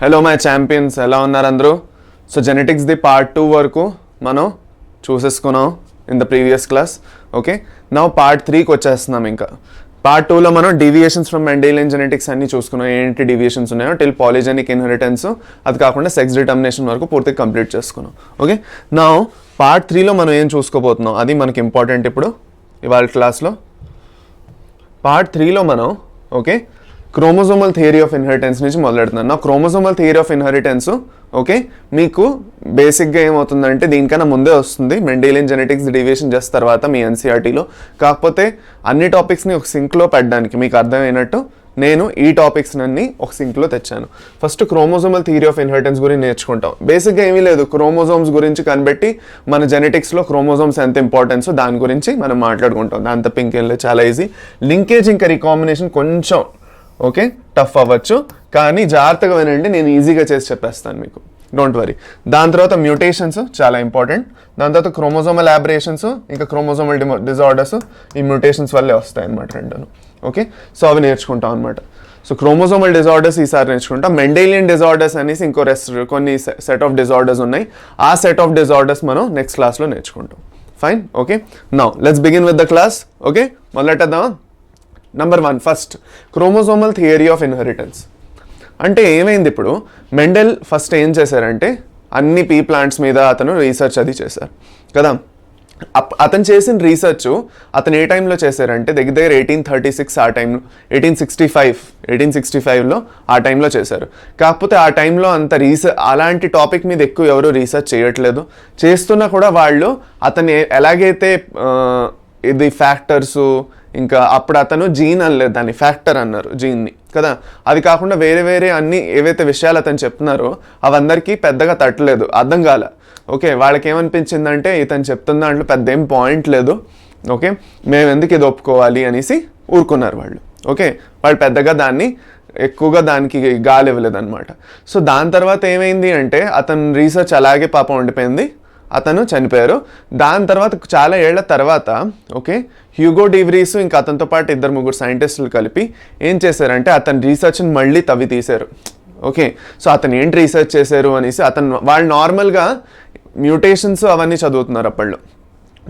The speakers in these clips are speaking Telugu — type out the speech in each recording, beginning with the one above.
హలో మై ఛాంపియన్స్, ఎలా ఉన్నారు అందరూ? సో జెనెటిక్స్ ది పార్ట్ 2 వరకు మనం చూసేసుకున్నాం in the previous class. Okay, now part 3కి వచ్చేస్తున్నాం. ఇంకా పార్ట్ 2లో మనం డీవియేషన్స్ ఫ్రమ్ మెండెలియన్ జెనెటిక్స్ అన్ని చూసుకున్నాం. ఏంటి డీవియేషన్స్ ఉన్నాయో టిల్ పాలిజెనిక్ ఇన్హెరిటెన్స్, అది కాకుండా సెక్స్ డిటర్మినేషన్ వరకు పూర్తిగా కంప్లీట్ చేసుకున్నాం. ఓకే, నౌ పార్ట్ 3లో మనం ఏం చూసుకోబోతున్నాం అది మనకి ఇంపార్టెంట్. ఇప్పుడు ఇవాళ క్లాస్లో పార్ట్ 3లో మనం okay chromosomal theory of inheritance నుంచి మొదలెడుతున్నాను. నా chromosomal theory of inheritance okay మీకు బేసిక్గా ఏమవుతుందంటే దీనికన్నా ముందే వస్తుంది. మెండెలియన్ జెనెటిక్స్ డీవియేషన్ చేసిన తర్వాత మీ ఎన్సీఆర్టీలో. కాకపోతే అన్ని టాపిక్స్ని ఒక సింక్లో పెట్టడానికి మీకు అర్థమైనట్టు నేను ఈ టాపిక్స్ అన్ని ఒక సింక్లో తెచ్చాను. First chromosomal theory of inheritance గురించి నేర్చుకుంటాం. బేసిక్గా ఏమీ లేదు, క్రోమోజోమ్స్ గురించి కనిపెట్టి మన జెనెటిక్స్లో క్రోమోజోమ్స్ ఎంత ఇంపార్టెన్స్ దాని గురించి మనం మాట్లాడుకుంటాం. దాని తప్ప ఇంకేం లేదు, చాలా ఈజీ. లింకేజ్ ఇంకా రికాంబినేషన్ కొంచెం ఓకే టఫ్ అవ్వచ్చు, కానీ జాగ్రత్తగా వినండి, నేను ఈజీగా చేసి చెప్పేస్తాను మీకు, డోంట్ వరీ. దాని తర్వాత మ్యూటేషన్స్ చాలా ఇంపార్టెంట్. దాని తర్వాత క్రోమోజోమల్ యాబరేషన్స్ ఇంకా క్రోమోజోమల్ డిజార్డర్స్ ఈ మ్యూటేషన్స్ వల్లే వస్తాయి అనమాట రెండును. ఓకే, సో అవి నేర్చుకుంటాం అనమాట. సో క్రోమోజోమల్ డిజార్డర్స్ ఈసారి నేర్చుకుంటాం. మెండెలియన్ డిజార్డర్స్ అనేసి ఇంకో కొన్ని సెట్ ఆఫ్ డిజార్డర్స్ ఉన్నాయి. ఆ సెట్ ఆఫ్ డిజార్డర్స్ మనం నెక్స్ట్ క్లాస్లో నేర్చుకుంటాం. Fine, okay. Now let's begin with the class. Okay, మొదలెట్టేద్దామా? Number 1 first chromosomal theory of inheritance అంటే ఏమైంది? ఇప్పుడు మెండెల్ ఫస్ట్ ఏం చేశారంటే అన్ని పీ ప్లాంట్స్ మీద అతను రీసెర్చ్ అది చేశారు కదా. అతను చేసిన రీసెర్చ్ అతను ఏ టైంలో చేశారంటే దగ్గర 1836 ఆ టైంలో, 1865లో ఆ టైంలో చేశారు. కాకపోతే ఆ టైంలో అంత అలాంటి టాపిక్ మీద ఎక్కువ ఎవరు రీసెర్చ్ చేయట్లేదు. చేస్తున్నా కూడా వాళ్ళు అతను ఎలాగైతే ఇది ఫ్యాక్టర్స్, ఇంకా అప్పుడు అతను జీన్ అనలేదు, దాన్ని ఫ్యాక్టర్ అన్నారు జీన్ని కదా. అది కాకుండా వేరే వేరే అన్ని ఏవైతే విషయాలు అతను చెప్తున్నారో అవందరికీ పెద్దగా తట్టలేదు, అర్థం కాల. ఓకే, వాళ్ళకి ఏమనిపించిందంటే ఇతను చెప్తున్న దాంట్లో పెద్ద ఏం పాయింట్ లేదు, ఓకే మేము ఎందుకు ఇది ఒప్పుకోవాలి అనేసి ఊరుకున్నారు వాళ్ళు. ఓకే, వాళ్ళు పెద్దగా దాన్ని ఎక్కువగా దానికి గాలి ఇవ్వలేదు అనమాట. సో దాని తర్వాత ఏమైంది అంటే అతను రీసెర్చ్ అలాగే పాపం ఉండిపోయింది, అతను చనిపోయారు. దాని తర్వాత చాలా ఏళ్ల తర్వాత ఓకే హ్యూగో డివ్రీస్ ఇంకా అతనితో పాటు 2-3 సైంటిస్టులు కలిపి ఏం చేశారంటే అతని రీసెర్చ్ని మళ్ళీ తవ్వి తీశారు. ఓకే, సో అతను ఏంటి రీసెర్చ్ చేశారు అనేసి వాళ్ళు నార్మల్గా మ్యూటేషన్స్ అవన్నీ చదువుతున్నారు. అప్పట్లో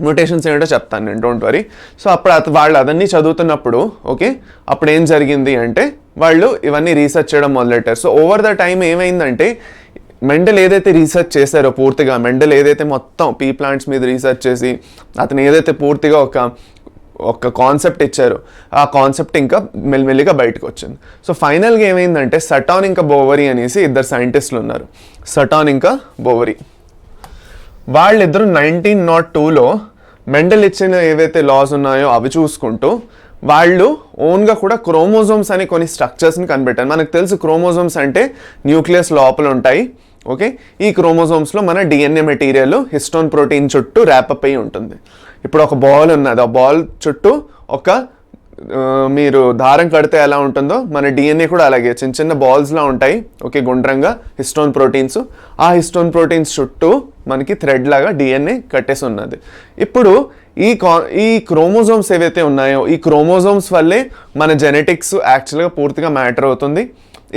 మ్యూటేషన్స్ ఏంటో చెప్తాను నేను, డోంట్ వరీ. సో అప్పుడు వాళ్ళు అవన్నీ చదువుతున్నప్పుడు ఓకే అప్పుడు ఏం జరిగింది అంటే వాళ్ళు ఇవన్నీ రీసెర్చ్ చేయడం మొదలెట్టారు. సో ఓవర్ ద టైం ఏమైందంటే మెండెల్ ఏదైతే రీసెర్చ్ చేశారో పూర్తిగా, మెండెల్ ఏదైతే మొత్తం పీ ప్లాంట్స్ మీద రీసెర్చ్ చేసి అతను ఏదైతే పూర్తిగా ఒక కాన్సెప్ట్ ఇచ్చారో ఆ కాన్సెప్ట్ ఇంకా మెల్లిమెల్లిగా బయటకు వచ్చింది. సో ఫైనల్గా ఏమైందంటే సటాన్ ఇంకా బోవరీ అనేసి 2 సైంటిస్టులు ఉన్నారు, సటాన్ ఇంకా బోవరీ. వాళ్ళిద్దరూ 1902లో మెండెల్ ఇచ్చిన ఏవైతే లాస్ ఉన్నాయో అవి చూసుకుంటూ వాళ్ళు ఓన్గా కూడా క్రోమోజోమ్స్ అని కొన్ని స్ట్రక్చర్స్ని కనిపెట్టారు. మనకు తెలుసు క్రోమోజోమ్స్ అంటే న్యూక్లియస్ లోపల ఉంటాయి. ఓకే, ఈ క్రోమోజోమ్స్లో మన డిఎన్ఏ మెటీరియల్ హిస్టోన్ ప్రోటీన్ చుట్టూ ర్యాపప్ అయి ఉంటుంది. ఇప్పుడు ఒక బాల్ ఉన్నది, ఆ బాల్ చుట్టూ మీరు దారం కడితే ఎలా ఉంటుందో మన డిఎన్ఏ కూడా అలాగే చిన్న చిన్న బాల్స్లా ఉంటాయి. ఓకే, గుండ్రంగా హిస్టోన్ ప్రోటీన్స్, ఆ హిస్టోన్ ప్రోటీన్స్ చుట్టూ మనకి థ్రెడ్ లాగా డిఎన్ఏ కట్టేసి ఉన్నది. ఇప్పుడు ఈ క్రోమోజోమ్స్ ఏవైతే ఉన్నాయో ఈ క్రోమోజోమ్స్ వల్లే మన జెనెటిక్స్ యాక్చువల్గా పూర్తిగా మ్యాటర్ అవుతుంది.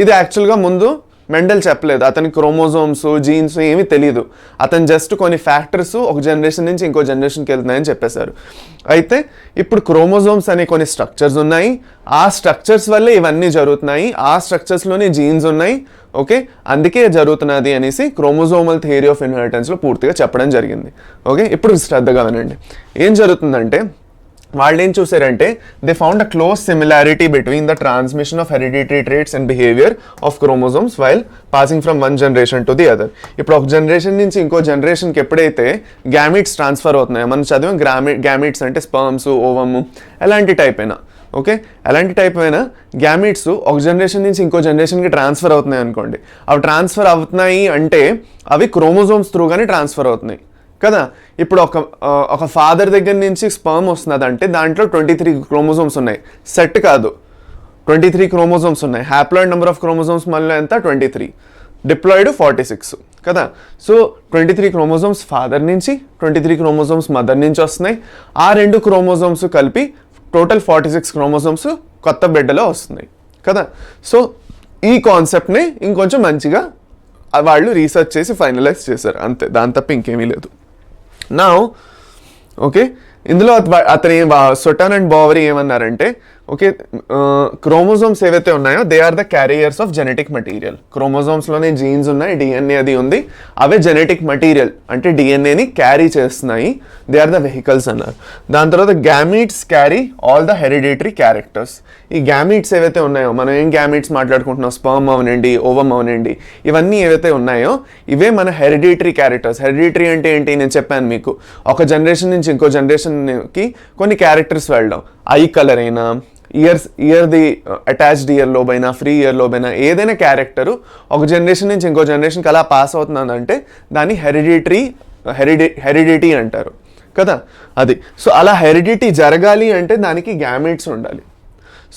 ఇది యాక్చువల్గా ముందు మెండెల్ చెప్పలేదు, అతని క్రోమోజోమ్స్ జీన్స్ ఏమీ తెలియదు. అతను జస్ట్ కొన్ని ఫ్యాక్టర్స్ ఒక జనరేషన్ నుంచి ఇంకో జనరేషన్కి వెళ్తున్నాయని చెప్పేశారు. అయితే ఇప్పుడు క్రోమోజోమ్స్ అనే కొన్ని స్ట్రక్చర్స్ ఉన్నాయి, ఆ స్ట్రక్చర్స్ వల్లే ఇవన్నీ జరుగుతున్నాయి, ఆ స్ట్రక్చర్స్లోనే జీన్స్ ఉన్నాయి. ఓకే, అందుకే జరుగుతున్నది అనేసి క్రోమోజోమల్ థియరీ ఆఫ్ ఇన్హెరిటెన్స్లో పూర్తిగా చెప్పడం జరిగింది. ఓకే, ఇప్పుడు శ్రద్ధగా వినండి. ఏం జరుగుతుందంటే వాళ్ళు ఏం చూసారంటే they found a close similarity between the transmission of hereditary traits and behaviour of chromosomes while passing from one generation to the other. ఇప్పుడు ఒక జనరేషన్ నుంచి ఇంకో జనరేషన్కి ఎప్పుడైతే గ్యామీట్స్ ట్రాన్స్ఫర్ అవుతున్నాయో, మనం చదివాం గ్యామీట్స్ అంటే స్పర్మ్స్, ఓవమ్, ఎలాంటి టైప్ అయినా ఓకే ఎలాంటి టైప్ అయినా గ్యామీట్స్ ఒక జనరేషన్ నుంచి ఇంకో జనరేషన్కి ట్రాన్స్ఫర్ అవుతున్నాయి అనుకోండి. అవి ట్రాన్స్ఫర్ అవుతున్నాయి అంటే అవి క్రోమోజోమ్స్ త్రూగానే ట్రాన్స్ఫర్ అవుతున్నాయి కదా. ఇప్పుడు ఒక ఫాదర్ దగ్గర నుంచి స్పర్మ్ వస్తున్నది అంటే దాంట్లో 23 క్రోమోజోమ్స్ ఉన్నాయి, సెట్ కాదు 23 క్రోమోజోమ్స్ ఉన్నాయి. హ్యాప్లాయిడ్ నెంబర్ ఆఫ్ క్రోమోజోమ్స్ మళ్ళీ ఎంత 23, డిప్లాయిడ్ 46 కదా. సో 23 క్రోమోజోమ్స్ ఫాదర్ నుంచి, 23 క్రోమోజోమ్స్ మదర్ నుంచి వస్తున్నాయి. ఆ 2 క్రోమోజోమ్స్ కలిపి టోటల్ 46 క్రోమోజోమ్స్ కొత్త బిడ్డలో వస్తున్నాయి కదా. సో ఈ కాన్సెప్ట్ని ఇంకొంచెం మంచిగా వాళ్ళు రీసెర్చ్ చేసి ఫైనలైజ్ చేశారు, అంతే, దాని తప్ప ఇంకేమీ లేదు. నా ఓకే, ఇందులో అతని సొటాన్ అండ్ బావరీ ఏమన్నారంటే, ఓకే, క్రోమోజోమ్స్ ఏవైతే ఉన్నాయో they are the carriers of genetic material. క్రోమోజోమ్స్లోనే జీన్స్ ఉన్నాయి, డిఎన్ఏ అది ఉంది, అవే జెనెటిక్ మటీరియల్ అంటే డిఎన్ఏని క్యారీ చేస్తున్నాయి, దే ఆర్ ద వెహికల్స్ అన్నారు. దాని తర్వాత gametes carry all the hereditary characters. ఈ గ్యామీట్స్ ఏవైతే ఉన్నాయో, మనం ఏం గ్యామీట్స్ మాట్లాడుకుంటున్నాం, స్పర్మ్ అవనండి, ఓవమ్ అవనండి, ఇవన్నీ ఏవైతే ఉన్నాయో ఇవే మన హెరిడిటరీ క్యారెక్టర్స్. హెరిడిటరీ అంటే ఏంటి, నేను చెప్పాను మీకు, ఒక జనరేషన్ నుంచి ఇంకో జనరేషన్కి కొన్ని క్యారెక్టర్స్ వెళ్ళడం, ఐ కలర్ అయినా, ఇయర్ది అటాచ్డ్ ఇయర్ లోబైనా, ఫ్రీ ఇయర్ లోబైనా, ఏదైనా క్యారెక్టరు ఒక జనరేషన్ నుంచి ఇంకో జనరేషన్కి అలా పాస్ అవుతుందంటే దాన్ని హెరిడిటీ అంటారు కదా, అది. సో అలా హెరిడిటీ జరగాలి అంటే దానికి గ్యామెట్స్ ఉండాలి.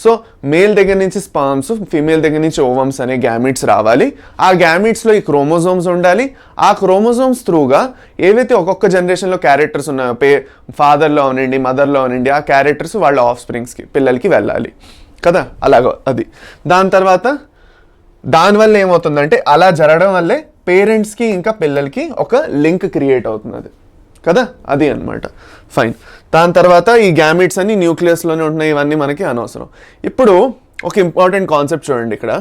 సో మేల్ దగ్గర నుంచి స్పర్మ్స్, ఫీమేల్ దగ్గర నుంచి ఓవమ్స్ అనే గ్యామిట్స్ రావాలి. ఆ గ్యామిట్స్లో ఈ క్రోమోజోమ్స్ ఉండాలి. ఆ క్రోమోజోమ్స్ త్రూగా ఏవైతే ఒక్కొక్క జనరేషన్లో క్యారెక్టర్స్ ఉన్నాయో, ఫాదర్లో అవనండి, మదర్లో అవనండి, ఆ క్యారెక్టర్స్ వాళ్ళ ఆఫ్ స్ప్రింగ్స్కి, పిల్లలకి వెళ్ళాలి కదా, అలాగో అది. దాని తర్వాత దానివల్ల ఏమవుతుందంటే, అలా జరగడం వల్లే పేరెంట్స్కి ఇంకా పిల్లలకి ఒక లింక్ క్రియేట్ అవుతుంది, అది కదా, అది అనమాట. ఫైన్. దాని తర్వాత ఈ గ్యామిట్స్ అన్ని న్యూక్లియస్లోనే ఉంటున్నాయి, ఇవన్నీ మనకి అనవసరం. ఇప్పుడు ఒక ఇంపార్టెంట్ కాన్సెప్ట్ చూడండి ఇక్కడ,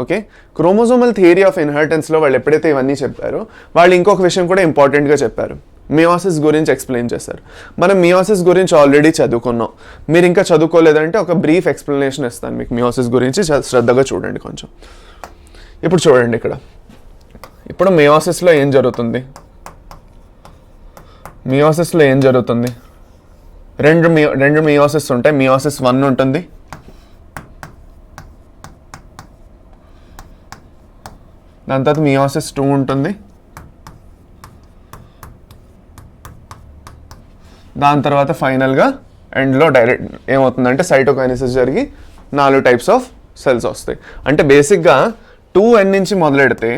ఓకే. క్రోమోజోమల్ థియరీ ఆఫ్ ఇన్హెరిటెన్స్లో వాళ్ళు ఎప్పుడైతే ఇవన్నీ చెప్పారో, వాళ్ళు ఇంకొక విషయం కూడా ఇంపార్టెంట్గా చెప్పారు, మియోసిస్ గురించి ఎక్స్ప్లెయిన్ చేశారు. మనం మియోసిస్ గురించి ఆల్రెడీ చదువుకున్నాం. మీరు ఇంకా చదువుకోలేదంటే ఒక బ్రీఫ్ ఎక్స్ప్లెనేషన్ ఇస్తాను మీకు మియోసిస్ గురించి, శ్రద్ధగా చూడండి కొంచెం. ఇప్పుడు చూడండి ఇక్కడ, ఇప్పుడు మియోసిస్లో ఏం జరుగుతుంది, మియోసిస్లో ఏం జరుగుతుంది, రెండు మియోసిస్ ఉంటాయి. మియోసిస్ 1 ఉంటుంది, దాని తర్వాత మియోసిస్ 2 ఉంటుంది, దాని తర్వాత ఫైనల్గా ఎండ్లో డైరెక్ట్ ఏమవుతుందంటే సైటోకైనసిస్ జరిగి 4 టైప్స్ ఆఫ్ సెల్స్ వస్తాయి. అంటే బేసిక్గా 2n నుంచి మొదలెడితే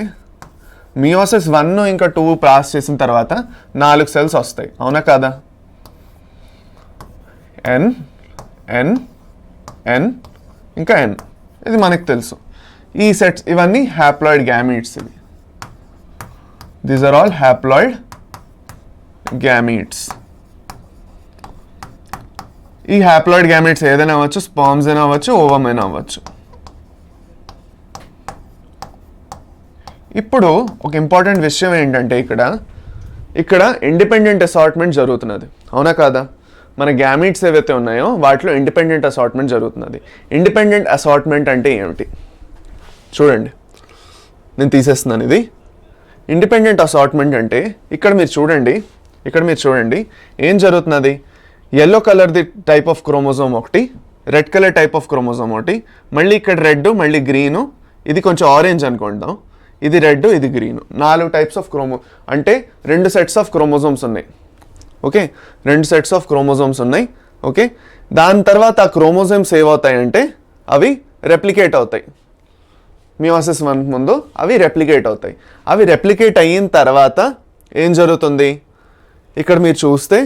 మియోసిస్ 1 ఇంకా 2 పాస్ చేసిన తర్వాత 4 సెల్స్ వస్తాయి, అవునా కాదా? ఎన్ ఎన్ ఎన్ ఇంకా ఎన్, ఇది మనకు తెలుసు. ఈ సెట్స్ ఇవన్నీ హ్యాప్లాయిడ్ గ్యామీట్స్, ఇవి these are all haploid gametes. ఈ హ్యాప్లాయిడ్ గ్యామీట్స్ ఏదైనా అవ్వచ్చు, స్పర్మ్స్ అయినా అవ్వచ్చు, ఓవమ్ అయినా అవ్వచ్చు. ఇప్పుడు ఒక ఇంపార్టెంట్ విషయం ఏంటంటే, ఇక్కడ ఇండిపెండెంట్ అసార్ట్మెంట్ జరుగుతున్నది, అవునా కాదా? మన గ్యామీట్స్ ఏవైతే ఉన్నాయో వాటిలో ఇండిపెండెంట్ అసార్ట్మెంట్ జరుగుతున్నది. ఇండిపెండెంట్ అసార్ట్మెంట్ అంటే ఏమిటి చూడండి, నేను తీసేస్తున్నాను ఇది. ఇండిపెండెంట్ అసార్ట్మెంట్ అంటే ఇక్కడ మీరు చూడండి ఏం జరుగుతున్నది. ఎల్లో కలర్ది టైప్ ఆఫ్ క్రోమోజోమ్ ఒకటి, red colour type of chromosome ఒకటి, మళ్ళీ ఇక్కడ రెడ్, మళ్ళీ గ్రీను, ఇది కొంచెం ఆరెంజ్ అనుకుంటాం, ఇది రెడ్, ఇది గ్రీన్, 4 టైప్స్ ఆఫ్ అంటే 2 సెట్స్ ఆఫ్ క్రోమోజోమ్స్ ఉన్నాయి, ఓకే. 2 సెట్స్ ఆఫ్ క్రోమోజోమ్స్ ఉన్నాయి, ఓకే. దాని తర్వాత ఆ క్రోమోజోమ్స్ ఏమవుతాయంటే అవి రెప్లికేట్ అవుతాయి. మియోసిస్ 1 ముందు అవి రెప్లికేట్ అవుతాయి. అవి రెప్లికేట్ అయిన తర్వాత ఏం జరుగుతుంది, ఇక్కడ మీరు చూస్తే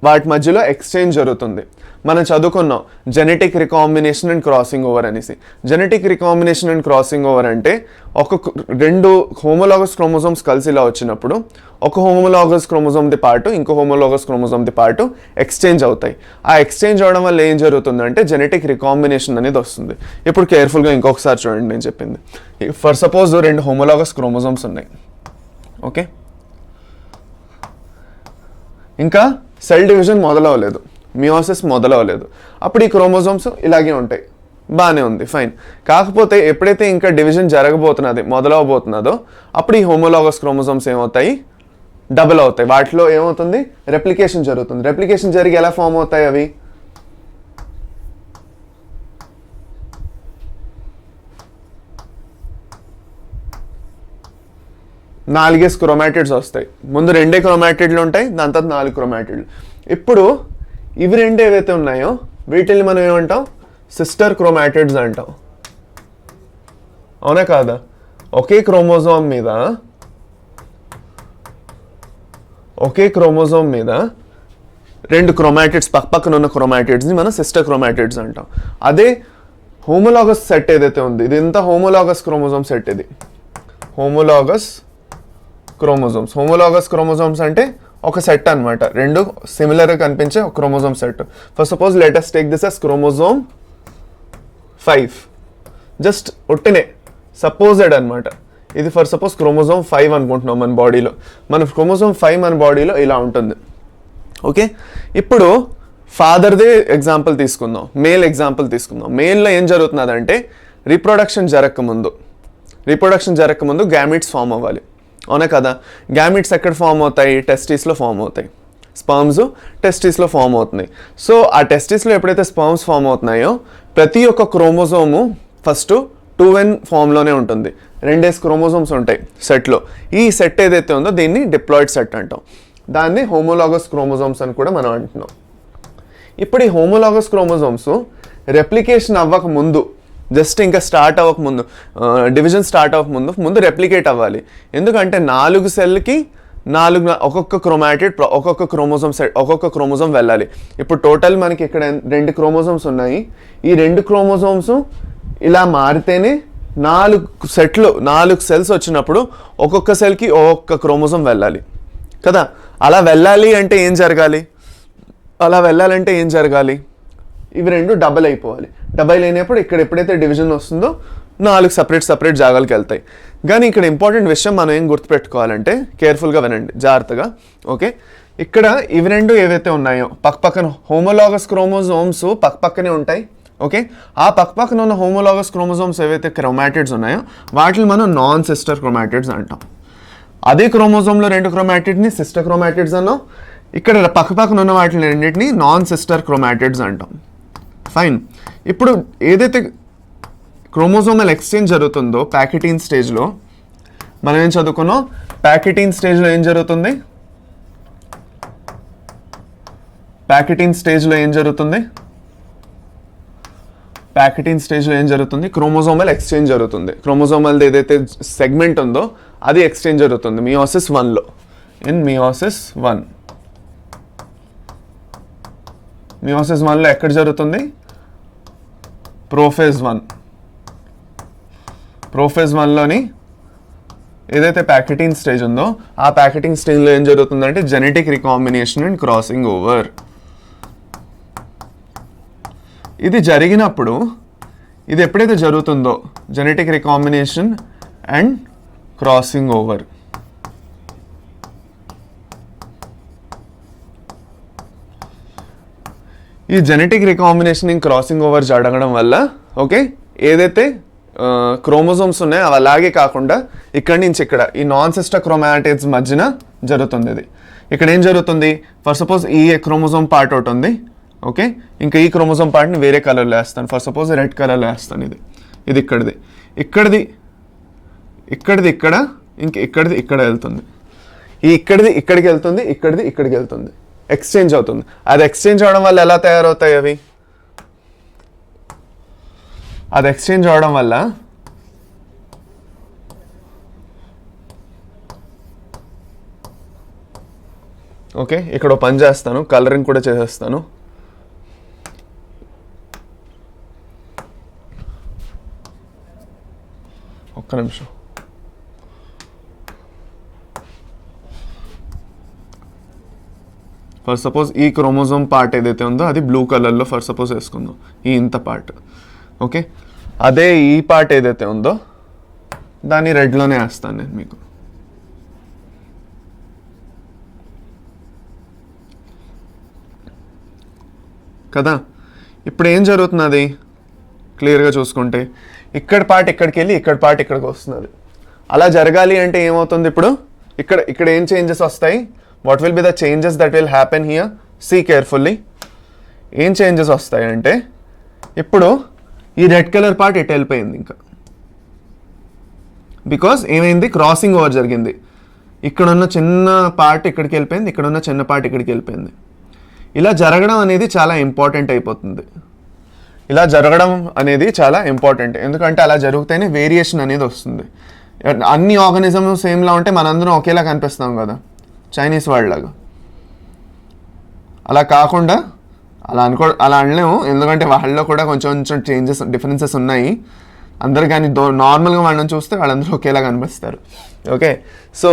వాటి మధ్యలో ఎక్స్చేంజ్ జరుగుతుంది. మనం చదువుకున్నాం genetic recombination and crossing over అనేసి. Genetic recombination and crossing over అంటే 2 హోమోలాగస్ క్రోమోజోమ్స్ కలిసి ఇలా వచ్చినప్పుడు ఒక హోమోలాగస్ క్రోమోజోమ్ది పార్ట్ ఇంకో హోమోలాగస్ క్రోమోజోమ్ది పార్ట్ ఎక్స్చేంజ్ అవుతాయి. ఆ ఎక్స్చేంజ్ అవడం వల్ల ఏం జరుగుతుందంటే జెనెటిక్ రికాంబినేషన్ అనేది వస్తుంది. ఇప్పుడు కేర్ఫుల్గా ఇంకొకసారి చూడండి నేను చెప్పింది. ఫర్ సపోజ్ 2 హోమోలాగస్ క్రోమోజోమ్స్ ఉన్నాయి, ఓకే. ఇంకా సెల్ డివిజన్ మొదలవలేదు, మియోసిస్ మొదలవలేదు. అప్పుడు ఈ క్రోమోజోమ్స్ ఇలాగే ఉంటాయి, బాగానే ఉంది, ఫైన్. కాకపోతే ఎప్పుడైతే ఇంకా డివిజన్ మొదలవబోతున్నదో అప్పుడు ఈ హోమోలాగస్ క్రోమోజోమ్స్ ఏమవుతాయి, డబుల్ అవుతాయి. వాటిలో ఏమవుతుంది, రెప్లికేషన్ జరుగుతుంది. రెప్లికేషన్ జరిగి ఎలా ఫామ్ అవుతాయి అవి, నాలుగేసి క్రోమాటిడ్స్ వస్తాయి. ముందు 2 క్రోమాటిడ్లు ఉంటాయి, దాని తర్వాత 4 క్రోమాటిడ్లు. ఇప్పుడు ఇవి 2 ఏవైతే ఉన్నాయో వీటిని మనం ఏమంటాం, సిస్టర్ క్రోమాటిడ్స్ అంటాం, అవునా కాదా? ఒకే క్రోమోజోమ్ మీద 2 క్రోమాటిడ్స్ పక్కన ఉన్న క్రోమాటిడ్స్ని మనం సిస్టర్ క్రోమాటిడ్స్ అంటాం. అదే హోమోలాగస్ సెట్ ఏదైతే ఉంది ఇది ఇంత హోమోలాగస్ క్రోమోజోమ్ సెట్. ఇది హోమోలాగస్ క్రోమోజోమ్స్ అంటే ఒక సెట్ అనమాట, రెండు సిమిలర్గా కనిపించే ఒక chromosome set. For suppose let us take this as chromosome 5, just ఒట్టినే సపోజెడ్ అనమాట. ఇది ఫర్ సపోజ్ క్రోమోజోమ్ 5 అనుకుంటున్నాం మన బాడీలో. మన క్రోమోజోమ్ 5 మన బాడీలో ఇలా ఉంటుంది. ఓకే, ఇప్పుడు ఫాదర్దే ఎగ్జాంపుల్ తీసుకుందాం, మేల్ ఎగ్జాంపుల్ తీసుకుందాం. మేల్లో ఏం జరుగుతున్నదంటే రీప్రొడక్షన్ జరగకముందు గ్యామిట్స్ ఫామ్ అవ్వాలి, అవునా కదా? గ్యామిట్స్ ఎక్కడ ఫామ్ అవుతాయి? టెస్టిస్లో ఫామ్ అవుతాయి. స్పర్మ్స్ టెస్టిస్లో ఫామ్ అవుతున్నాయి. సో ఆ టెస్టిస్లో ఎప్పుడైతే స్పర్మ్స్ ఫామ్ అవుతున్నాయో ప్రతి ఒక్క క్రోమోజోము ఫస్ట్ 2n ఫామ్లోనే ఉంటుంది. 2 క్రోమోజోమ్స్ ఉంటాయి సెట్లో. ఈ సెట్ ఏదైతే ఉందో దీన్ని డిప్లాయిడ్ సెట్ అంటాం. దాన్ని హోమోలాగస్ క్రోమోజోమ్స్ అని కూడా మనం అంటున్నాం. ఇప్పుడు ఈ హోమోలాగస్ క్రోమోజోమ్స్ రెప్లికేషన్ అవ్వకముందు, జస్ట్ ఇంకా స్టార్ట్ అవ్వకముందు, డివిజన్ స్టార్ట్ అవ్వకముందు ముందు రెప్లికేట్ అవ్వాలి. ఎందుకంటే 4 సెల్కి 4 ఒక్కొక్క క్రోమాటిడ్ ఒక్కొక్క క్రోమోజోమ్ వెళ్ళాలి. ఇప్పుడు టోటల్ మనకి ఇక్కడ 2 క్రోమోజోమ్స్ ఉన్నాయి. ఈ 2 క్రోమోజోమ్స్ ఇలా మారితేనే 4 సెల్స్ వచ్చినప్పుడు ఒక్కొక్క సెల్కి ఒక్కొక్క క్రోమోజోమ్ వెళ్ళాలి కదా. అలా వెళ్ళాలంటే ఏం జరగాలి? ఇవి రెండు డబల్ అయిపోవాలి. డబల్ అయినప్పుడు ఇక్కడ ఎప్పుడైతే డివిజన్ వస్తుందో 4 సపరేట్ జాగాలకు వెళ్తాయి. కానీ ఇక్కడ ఇంపార్టెంట్ విషయం మనం ఏం గుర్తుపెట్టుకోవాలంటే, కేర్ఫుల్గా వినండి జాగ్రత్తగా. ఓకే, ఇక్కడ ఇవి రెండు ఏవైతే ఉన్నాయో పక్కన హోమోలాగస్ క్రోమోజోమ్స్ పక్కనే ఉంటాయి. ఓకే, ఆ పక్కన ఉన్న హోమోలాగస్ క్రోమోజోమ్స్ ఏవైతే క్రోమాటిడ్స్ ఉన్నాయో వాటిని మనం నాన్ సిస్టర్ క్రోమాటిడ్స్ అంటాం. అదే క్రోమోజోమ్లో 2 క్రోమాటిడ్ని సిస్టర్ క్రోమాటిడ్స్ అన్నాం. ఇక్కడ పక్కన ఉన్న వాటిని రెండింటిని నాన్ సిస్టర్ క్రోమాటిడ్స్ అంటాం. ఫైన్. ఇప్పుడు ఏదైతే క్రోమోజోమల్ ఎక్స్చేంజ్ జరుగుతుందో ప్యాకెటీన్ స్టేజ్లో, మనం ఏం చదువుకున్నాం? ప్యాకెటీన్ స్టేజ్లో ఏం జరుగుతుంది? క్రోమోజోమల్ ఎక్స్చేంజ్ జరుగుతుంది. క్రోమోజోమల్ ఏదైతే సెగ్మెంట్ ఉందో అది ఎక్స్చేంజ్ జరుగుతుంది మియోసిస్ 1లో. మియోసిస్ 1లో ఎక్కడ జరుగుతుంది? ప్రోఫేజ్ 1లోని ఏదైతే ప్యాకెటీన్ స్టేజ్ ఉందో ఆ ప్యాకెటింగ్ స్టేజ్లో ఏం జరుగుతుందంటే genetic recombination and crossing over. ఇది జరిగినప్పుడు, ఇది ఎప్పుడైతే జరుగుతుందో genetic recombination and crossing over, ఈ genetic recombination and crossing over జరగడం వల్ల ఓకే ఏదైతే క్రోమోజోమ్స్ ఉన్నాయో అవి అలాగే కాకుండా ఇక్కడి నుంచి ఇక్కడ ఈ నాన్ సిస్టర్ క్రోమాటిడ్స్ మధ్యన జరుగుతుంది. ఇది ఇక్కడ ఏం జరుగుతుంది? ఫర్ సపోజ్ ఈ క్రోమోజోమ్ పార్ట్ ఒకటి ఉంది. ఓకే, ఇంకా ఈ క్రోమోజోమ్ పార్ట్ని వేరే కలర్లో వేస్తాను. ఫర్ సపోజ్ రెడ్ కలర్లో వేస్తాను. ఇది ఇక్కడిది ఇక్కడ, ఇంక ఇక్కడ వెళ్తుంది. ఇక్కడిది ఇక్కడికి వెళ్తుంది, ఇక్కడికి వెళ్తుంది, ఎక్స్చేంజ్ అవుతుంది. అది ఎక్స్చేంజ్ అవడం వల్ల ఎలా తయారవుతాయి అవి? అది ఎక్స్చేంజ్ అవడం వల్ల ఓకే ఇక్కడ పని చేస్తాను, కలరింగ్ కూడా చేసేస్తాను. ఒక్క నిమిషం. ఫర్ సపోజ్ ఈ క్రోమోజోమ్ పార్ట్ ఏదైతే ఉందో అది బ్లూ కలర్లో ఫర్ సపోజ్ వేసుకుందాం, ఈ ఇంత పార్ట్. ఓకే, అదే ఈ పార్ట్ ఏదైతే ఉందో దాన్ని రెడ్లోనే వేస్తాను నేను మీకు. కదా, ఇప్పుడు ఏం జరుగుతున్నది క్లియర్గా చూసుకుంటే ఇక్కడ పార్ట్ ఇక్కడికి వెళ్ళి ఇక్కడ పార్ట్ ఇక్కడికి వస్తున్నది. అలా జరగాలి అంటే ఏమవుతుంది? ఇప్పుడు ఇక్కడ ఏం చేంజెస్ వస్తాయి? What will be the changes that will happen here? See carefully. ఏం చేంజెస్ వస్తాయి అంటే ఇప్పుడు ఈ రెడ్ కలర్ పార్ట్ ఎటు వెళ్ళిపోయింది ఇంకా, బికాస్ ఏమైంది? క్రాసింగ్ ఓవర్ జరిగింది. ఇక్కడున్న చిన్న పార్ట్ ఇక్కడికి వెళ్ళిపోయింది, ఇక్కడున్న చిన్న పార్ట్ ఇక్కడికి వెళ్ళిపోయింది. ఇలా జరగడం అనేది చాలా ఇంపార్టెంట్ అయిపోతుంది. ఎందుకంటే అలా జరిగితేనే వేరియేషన్ అనేది వస్తుంది. అన్ని ఆర్గానిజం సేమ్లా ఉంటే మనందరం ఒకేలా కనిపిస్తాం కదా, చైనీస్ వాళ్ళలాగా. అలా కాకుండా అలా అనలేము, ఎందుకంటే వాళ్ళలో కూడా కొంచెం కొంచెం డిఫరెన్సెస్ ఉన్నాయి. అందరు కానీ నార్మల్గా వాళ్ళని చూస్తే వాళ్ళందరూ ఒకేలా కనిపిస్తారు. ఓకే, సో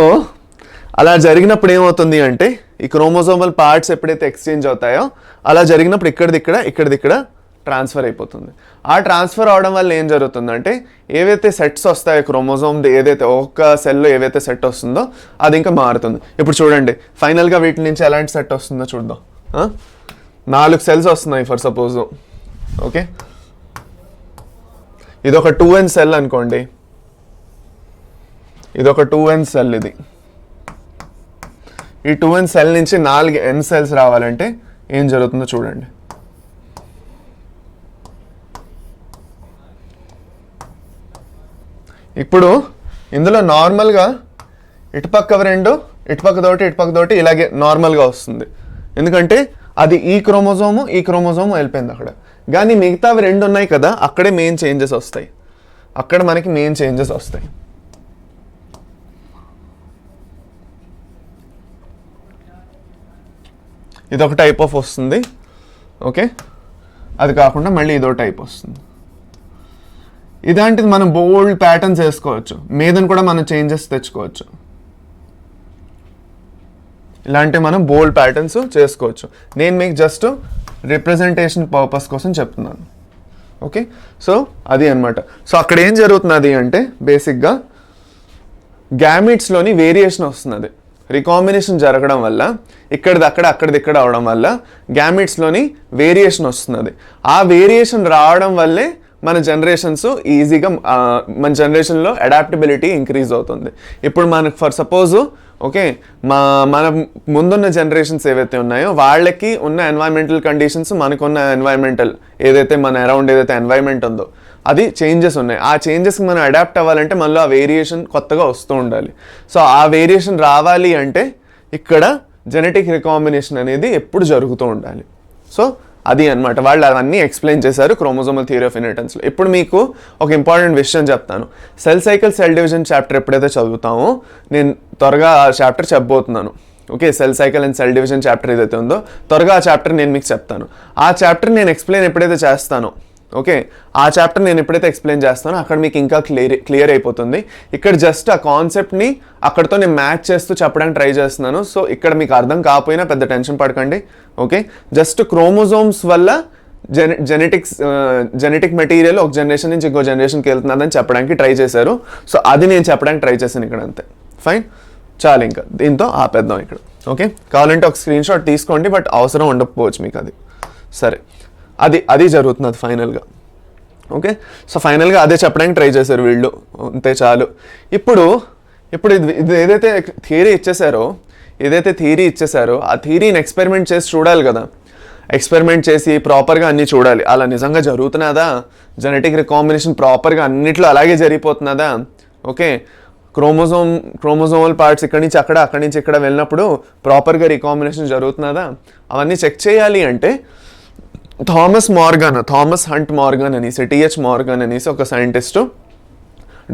అలా జరిగినప్పుడు ఏమవుతుంది అంటే ఈ క్రోమోజోమల్ పార్ట్స్ ఎప్పుడైతే ఎక్స్చేంజ్ అవుతాయో అలా జరిగినప్పుడు ఇక్కడిది ట్రాన్స్ఫర్ అయిపోతుంది. ఆ ట్రాన్స్ఫర్ అవడం వల్ల ఏం జరుగుతుందంటే ఏవైతే సెట్స్ వస్తాయో క్రోమోజోమ్ ఏదైతే ఒక్క సెల్లో ఏవైతే సెట్ వస్తుందో అది ఇంకా మారుతుంది. ఇప్పుడు చూడండి ఫైనల్గా వీటి నుంచి ఎలాంటి సెట్ వస్తుందో చూద్దాం. 4 సెల్స్ వస్తున్నాయి ఫర్ సపోజ్. ఓకే, ఇదొక 2n సెల్ అనుకోండి, ఇదొక 2n సెల్. ఇది ఈ 2n సెల్ నుంచి 4n సెల్స్ రావాలంటే ఏం జరుగుతుందో చూడండి. ఇప్పుడు ఇందులో నార్మల్గా ఇటుపక్క 2 ఇటుపక్కతోటి ఇలాగే నార్మల్గా వస్తుంది, ఎందుకంటే అది ఈ క్రోమోజోము వెళ్ళిపోయింది అక్కడ. కానీ మిగతావి 2 ఉన్నాయి కదా, అక్కడే మెయిన్ చేంజెస్ వస్తాయి. అక్కడ మనకి మెయిన్ చేంజెస్ వస్తాయి. ఇదొక టైప్ ఆఫ్ వస్తుంది. ఓకే, అది కాకుండా మళ్ళీ ఇదో టైప్ వస్తుంది. ఇలాంటిది మనం బోల్డ్ ప్యాటర్న్స్ వేసుకోవచ్చు, మీదని కూడా మనం చేంజెస్ తెచ్చుకోవచ్చు. ఇలాంటివి మనం బోల్డ్ ప్యాటర్న్స్ చేసుకోవచ్చు. నేను మీకు జస్ట్ రిప్రజెంటేషన్ పర్పస్ కోసం చెప్తున్నాను. ఓకే, సో అది అనమాట. సో అక్కడ ఏం జరుగుతున్నది అంటే బేసిక్గా గ్యామిట్స్లోని వేరియేషన్ వస్తున్నది. రికాంబినేషన్ జరగడం వల్ల అక్కడిది ఇక్కడ అవడం వల్ల గ్యామిట్స్లోని వేరియేషన్ వస్తున్నది. ఆ వేరియేషన్ రావడం వల్లే మన జనరేషన్స్ ఈజీగా మన జనరేషన్లో అడాప్టబిలిటీ ఇంక్రీజ్ అవుతుంది. ఇప్పుడు మనకు ఫర్ సపోజ్ ఓకే మన ముందున్న జనరేషన్స్ ఏవైతే ఉన్నాయో వాళ్ళకి ఉన్న ఎన్వైరన్మెంటల్ కండిషన్స్ మనకున్న ఎన్వైరన్మెంటల్ ఏదైతే మన అరౌండ్ ఏదైతే ఎన్వైరన్మెంట్ ఉందో అది చేంజెస్ ఉన్నాయి. ఆ చేంజెస్కి మనం అడాప్ట్ అవ్వాలంటే మనలో ఆ వేరియేషన్ కొత్తగా వస్తూ ఉండాలి. సో ఆ వేరియేషన్ రావాలి అంటే ఇక్కడ జెనెటిక్ రికాంబినేషన్ అనేది ఎప్పుడు జరుగుతూ ఉండాలి. సో అది అనమాట, వాళ్ళు అవన్నీ ఎక్స్ప్లెయిన్ చేశారు క్రోమోజోమల్ థియరీ ఆఫ్ ఇన్హెరిటెన్స్లో. ఇప్పుడు మీకు ఒక ఇంపార్టెంట్ విషయం చెప్తాను. Cell cycle cell division chapter ఎప్పుడైతే చదువుతామో నేను త్వరగా ఆ చాప్టర్ చెప్పబోతున్నాను. Okay, cell cycle and cell division chapter ఏదైతే ఉందో త్వరగా ఆ చాప్టర్ నేను మీకు చెప్తాను. ఆ చాప్టర్ నేను ఎక్స్ప్లెయిన్ ఎప్పుడైతే చేస్తానో ఓకే ఆ చాప్టర్ నేను ఎప్పుడైతే ఎక్స్ప్లెయిన్ చేస్తానో అక్కడ మీకు ఇంకా క్లియర్ అయిపోతుంది. ఇక్కడ జస్ట్ ఆ కాన్సెప్ట్ని అక్కడితో నేను మ్యాచ్ చేస్తూ చెప్పడానికి ట్రై చేస్తున్నాను. సో ఇక్కడ మీకు అర్థం కాకపోయినా పెద్ద టెన్షన్ పడకండి. ఓకే, జస్ట్ క్రోమోజోమ్స్ వల్ల జెనెటిక్ మెటీరియల్ ఒక జనరేషన్ నుంచి ఇంకో జనరేషన్కి వెళ్తున్నదని చెప్పడానికి ట్రై చేశారు. సో అది నేను చెప్పడానికి ట్రై చేశాను ఇక్కడ, అంతే. ఫైన్, చాలు, ఇంకా దీంతో ఆపేద్దాం ఇక్కడ. ఓకే, కావాలంటే ఒక స్క్రీన్ షాట్ తీసుకోండి, బట్ అవసరం ఉండకపోవచ్చు మీకు అది. సరే, అది జరుగుతున్నది ఫైనల్గా. ఓకే, సో ఫైనల్గా అదే చెప్పడానికి ట్రై చేశారు వీళ్ళు, అంతే, చాలు. ఇప్పుడు ఇది ఏదైతే థియరీ ఇచ్చేసారో ఆ థియరీని ఎక్స్పెరిమెంట్ చేసి చూడాలి కదా. ఎక్స్పెరిమెంట్ చేసి ప్రాపర్గా అన్నీ చూడాలి. అలా నిజంగా జరుగుతున్నదా, జెనెటిక్ రికాంబినేషన్ ప్రాపర్గా అన్నిట్లో అలాగే జరిగిపోతున్నదా. ఓకే, క్రోమోజోమల్ పార్ట్స్ ఇక్కడి నుంచి ఇక్కడ వెళ్ళినప్పుడు ప్రాపర్గా రికాంబినేషన్ జరుగుతున్నదా, అవన్నీ చెక్ చేయాలి అంటే థామస్ హంట్ మార్గన్ అనేసి టిహెచ్ మార్గన్ అనేసి ఒక సైంటిస్టు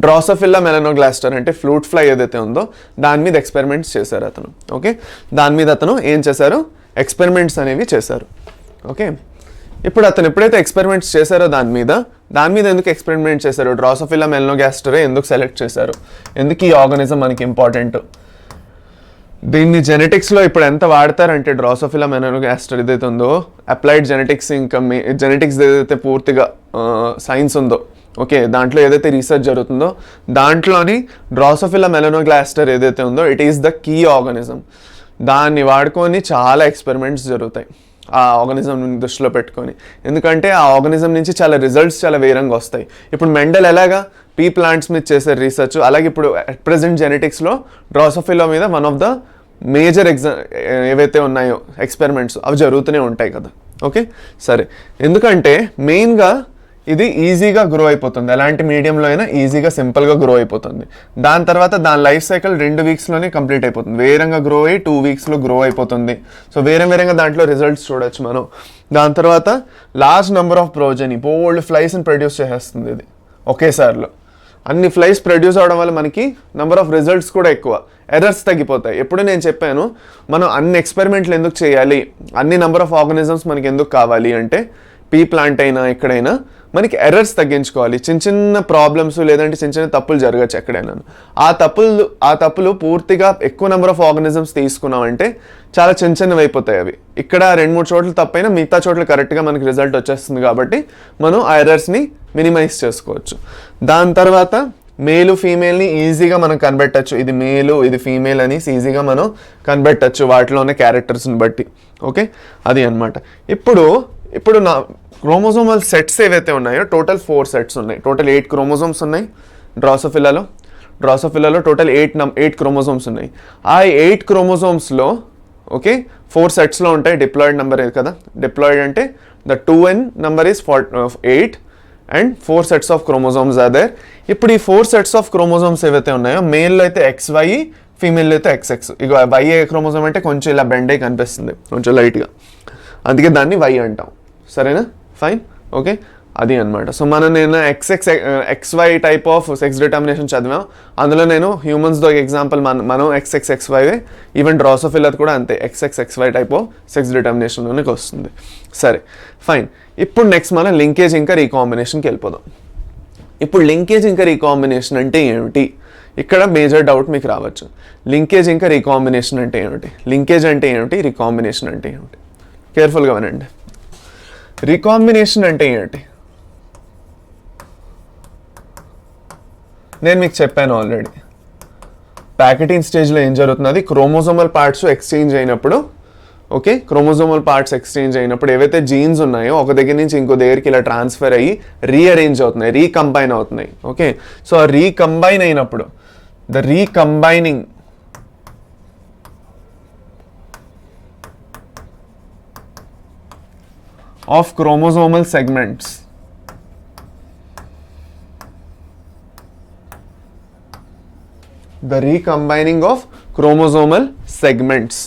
డ్రాసోఫిల్లా మెలనోగ్లాస్టర్ అంటే ఫ్లూట్ ఫ్లై ఏదైతే ఉందో దాని మీద ఎక్స్పెరిమెంట్స్ చేశారు అతను. ఓకే, దాని మీద అతను ఏం చేశారు, ఎక్స్పెరిమెంట్స్ అనేవి చేశారు. ఓకే, ఇప్పుడు అతను ఎప్పుడైతే ఎక్స్పెరిమెంట్స్ చేశారో దాని మీద ఎందుకు ఎక్స్పెరిమెంట్ చేశారు, డ్రాసోఫిల్లా మెలనోగ్లాస్టరే ఎందుకు సెలెక్ట్ చేశారు, ఎందుకు ఈ ఆర్గానిజం మనకి ఇంపార్టెంట్, దీన్ని జెనెటిక్స్లో ఇప్పుడు ఎంత వాడతారంటే డ్రాసోఫిల్లా మెలనోగ్లాస్టర్ ఏదైతే ఉందో అప్లైడ్ జెనెటిక్స్, ఇంకా జెనెటిక్స్ ఏదైతే పూర్తిగా సైన్స్ ఉందో ఓకే దాంట్లో ఏదైతే రీసెర్చ్ జరుగుతుందో దాంట్లోని డ్రాసోఫిల్లా మెలనోగ్లాస్టర్ ఏదైతే ఉందో it is the key organism. దాన్ని వాడుకొని చాలా ఎక్స్పెరిమెంట్స్ జరుగుతాయి ఆ ఆర్గానిజం దృష్టిలో పెట్టుకొని, ఎందుకంటే ఆ ఆర్గానిజం నుంచి చాలా రిజల్ట్స్ చాలా వేరంగా వస్తాయి. ఇప్పుడు మెండల్ ఎలాగా పీ ప్లాంట్స్ మీద చేసే రీసెర్చ్, అలాగే ఇప్పుడు అట్ ప్రెజెంట్ జెనెటిక్స్లో డ్రాసోఫిల్లా మీద వన్ ఆఫ్ ద మేజర్ ఏవైతే ఉన్నాయో ఎక్స్పెరిమెంట్స్ అవి జరుగుతూనే ఉంటాయి కదా. ఓకే, సరే, ఎందుకంటే మెయిన్గా ఇది ఈజీగా గ్రో అయిపోతుంది, ఎలాంటి మీడియంలో అయినా ఈజీగా సింపుల్గా గ్రో అయిపోతుంది. దాని తర్వాత దాని లైఫ్ సైకిల్ 2 వీక్స్లోనే కంప్లీట్ అయిపోతుంది. వేరంగా గ్రో అయ్యి 2 వీక్స్లో గ్రో అయిపోతుంది. సో వేరేగా దాంట్లో రిజల్ట్స్ చూడొచ్చు మనం. దాని తర్వాత large number of progeny bold ఫ్లైస్ని ప్రొడ్యూస్ చేసేస్తుంది ఇది ఒకేసారిలో. అన్ని ఫ్లైస్ ప్రొడ్యూస్ అవడం వల్ల మనకి నెంబర్ ఆఫ్ రిజల్ట్స్ కూడా ఎక్కువ, ఎర్రర్స్ తగ్గిపోతాయి. ఎప్పుడు నేను చెప్పాను మనం అన్ని ఎక్స్పెరిమెంట్లు ఎందుకు చేయాలి, అన్ని నెంబర్ ఆఫ్ ఆర్గానిజమ్స్ మనకి ఎందుకు కావాలి అంటే పీ ప్లాంట్ అయినా ఎక్కడైనా మనకి ఎర్రర్స్ తగ్గించుకోవాలి. చిన్న చిన్న ప్రాబ్లమ్స్ లేదంటే చిన్న చిన్న తప్పులు జరగచ్చు ఎక్కడైనా. ఆ తప్పులు పూర్తిగా ఎక్కువ నెంబర్ ఆఫ్ ఆర్గానిజమ్స్ తీసుకున్నామంటే చాలా చిన్నవి అయిపోతాయి అవి. ఇక్కడ 2-3 చోట్ల తప్పైనా మిగతా చోట్ల కరెక్ట్గా మనకి రిజల్ట్ వచ్చేస్తుంది కాబట్టి మనం ఆ ఎర్రర్స్ని మినిమైజ్ చేసుకోవచ్చు. దాని తర్వాత మేలు ఫీమేల్ని ఈజీగా మనం కనిపెట్టచ్చు, ఇది మేలు ఇది ఫీమేల్ అని ఈజీగా మనం కనిపెట్టచ్చు వాటిలో ఉన్న క్యారెక్టర్స్ని బట్టి. ఓకే, అది అన్నమాట. ఇప్పుడు నా క్రోమోజోమల్ సెట్స్ ఏవైతే ఉన్నాయో టోటల్ 4 సెట్స్ ఉన్నాయి. టోటల్ 8 క్రోమోజోమ్స్ ఉన్నాయి డ్రాసోఫిల్లాలో టోటల్ 8 క్రోమోజోమ్స్ ఉన్నాయి. ఆ 8 క్రోమోజోమ్స్లో ఓకే 4 సెట్స్లో ఉంటాయి. డిప్లాయిడ్ నెంబర్ కదా, డిప్లాయిడ్ అంటే the 2n number is 8 and 4 sets of chromosomes are there. ఇప్పుడు ఈ 4 సెట్స్ ఆఫ్ క్రోమోజోమ్స్ ఏవైతే ఉన్నాయో మేల్లో అయితే XY, ఫీమేల్ అయితే XX. ఇక Y క్రోమోజోమ్ అంటే కొంచెం ఇలా బెండ్ అయి కనిపిస్తుంది కొంచెం లైట్గా, అందుకే దాన్ని Y అంటాం. సరేనా, ఫైన్, ఓకే, అది అనమాట. సో నేను XY type of sex determination చదివాం. అందులో నేను హ్యూమన్స్తో ఎగ్జాంపుల్ మనం XXXY, ఈవెన్ డ్రాసోఫిల్లా కూడా అంతే XXXY టైప్ ఆఫ్ సెక్స్ డిటర్మినేషన్లోనికి వస్తుంది. సరే, ఫైన్. ఇప్పుడు నెక్స్ట్ మనం లింకేజ్ ఇంకా రీకాంబినేషన్కి వెళ్ళిపోదాం. ఇప్పుడు లింకేజ్ ఇంకా రీకాంబినేషన్ అంటే ఏమిటి, ఇక్కడ మేజర్ డౌట్ మీకు రావచ్చు. లింకేజ్ ఇంకా రీకాంబినేషన్ అంటే ఏమిటి, రీకాంబినేషన్ అంటే ఏమిటి, కేర్ఫుల్గా వినండి. రీకాంబినేషన్ అంటే ఏంటి నేను మీకు చెప్పాను ఆల్రెడీ. ప్యాకెటింగ్ స్టేజ్లో ఏం జరుగుతున్నది, క్రోమోజోమల్ పార్ట్స్ ఎక్స్చేంజ్ అయినప్పుడు, ఓకే, క్రోమోజోమల్ పార్ట్స్ ఎక్స్చేంజ్ అయినప్పుడు ఏవైతే జీన్స్ ఉన్నాయో ఒక దగ్గర నుంచి ఇంకో దగ్గరికి ఇలా ట్రాన్స్ఫర్ అయ్యి రీఅరేంజ్ అవుతున్నాయి, రీకంబైన్ అవుతున్నాయి. ఓకే, సో ఆ రీకంబైన్ అయినప్పుడు the రీకంబైనింగ్ of chromosomal segments the recombining of chromosomal segments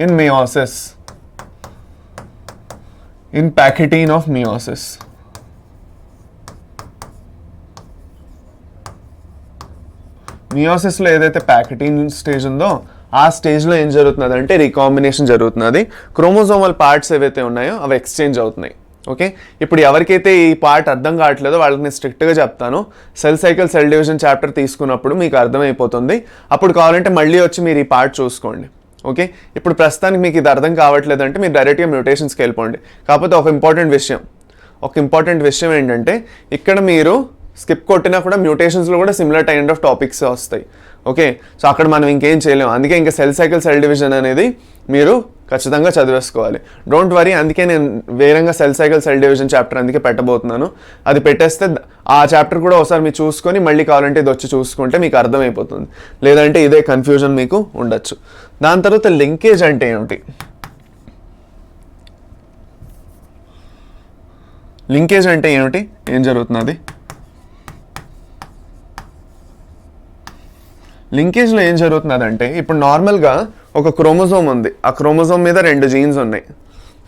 in meiosis, in packaging of meiosis. మియోసిస్లో ఏదైతే ప్యాకెటింగ్ స్టేజ్ ఉందో ఆ స్టేజ్లో ఏం జరుగుతున్నది అంటే రీకాంబినేషన్ జరుగుతున్నది. క్రోమోజోమల్ పార్ట్స్ ఏవైతే ఉన్నాయో అవి ఎక్స్చేంజ్ అవుతున్నాయి. ఓకే, ఇప్పుడు ఎవరికైతే ఈ పార్ట్ అర్థం కావట్లేదో వాళ్ళని స్ట్రిక్ట్గా చెప్తాను. Cell cycle cell division chapter తీసుకున్నప్పుడు మీకు అర్థమైపోతుంది. అప్పుడు కావాలంటే మళ్ళీ వచ్చి మీరు ఈ పార్ట్ చూసుకోండి. ఓకే, ఇప్పుడు ప్రస్తుతానికి మీకు ఇది అర్థం కావట్లేదు అంటే మీరు డైరెక్ట్గా మ్యూటేషన్స్కి వెళ్ళిపోండి. కాకపోతే ఒక ఇంపార్టెంట్ విషయం ఏంటంటే ఇక్కడ మీరు స్కిప్ కొట్టినా కూడా మ్యూటేషన్స్లో కూడా సిమిలర్ కైండ్ ఆఫ్ టాపిక్స్ వస్తాయి. ఓకే, సో అక్కడ మనం ఇంకేం చేయలేము. అందుకే ఇంకా సెల్ సైకిల్ సెల్ డివిజన్ అనేది మీరు ఖచ్చితంగా చదివేసుకోవాలి. డోంట్ వరీ, అందుకే నేను వేరంగా cell cycle cell division chapter అందుకే పెట్టబోతున్నాను. అది పెట్టేస్తే ఆ చాప్టర్ కూడా ఒకసారి మీరు చూసుకొని మళ్ళీ కావాలంటే ఇది వచ్చి చూసుకుంటే మీకు అర్థమైపోతుంది. లేదంటే ఇదే కన్ఫ్యూజన్ మీకు ఉండొచ్చు. దాని తర్వాత లింకేజ్ అంటే ఏమిటి, ఏం జరుగుతున్నది, లింకేజ్లో ఏం జరుగుతున్నదంటే ఇప్పుడు నార్మల్గా ఒక క్రోమోజోమ్ ఉంది, ఆ క్రోమోజోమ్ మీద 2 జీన్స్ ఉన్నాయి.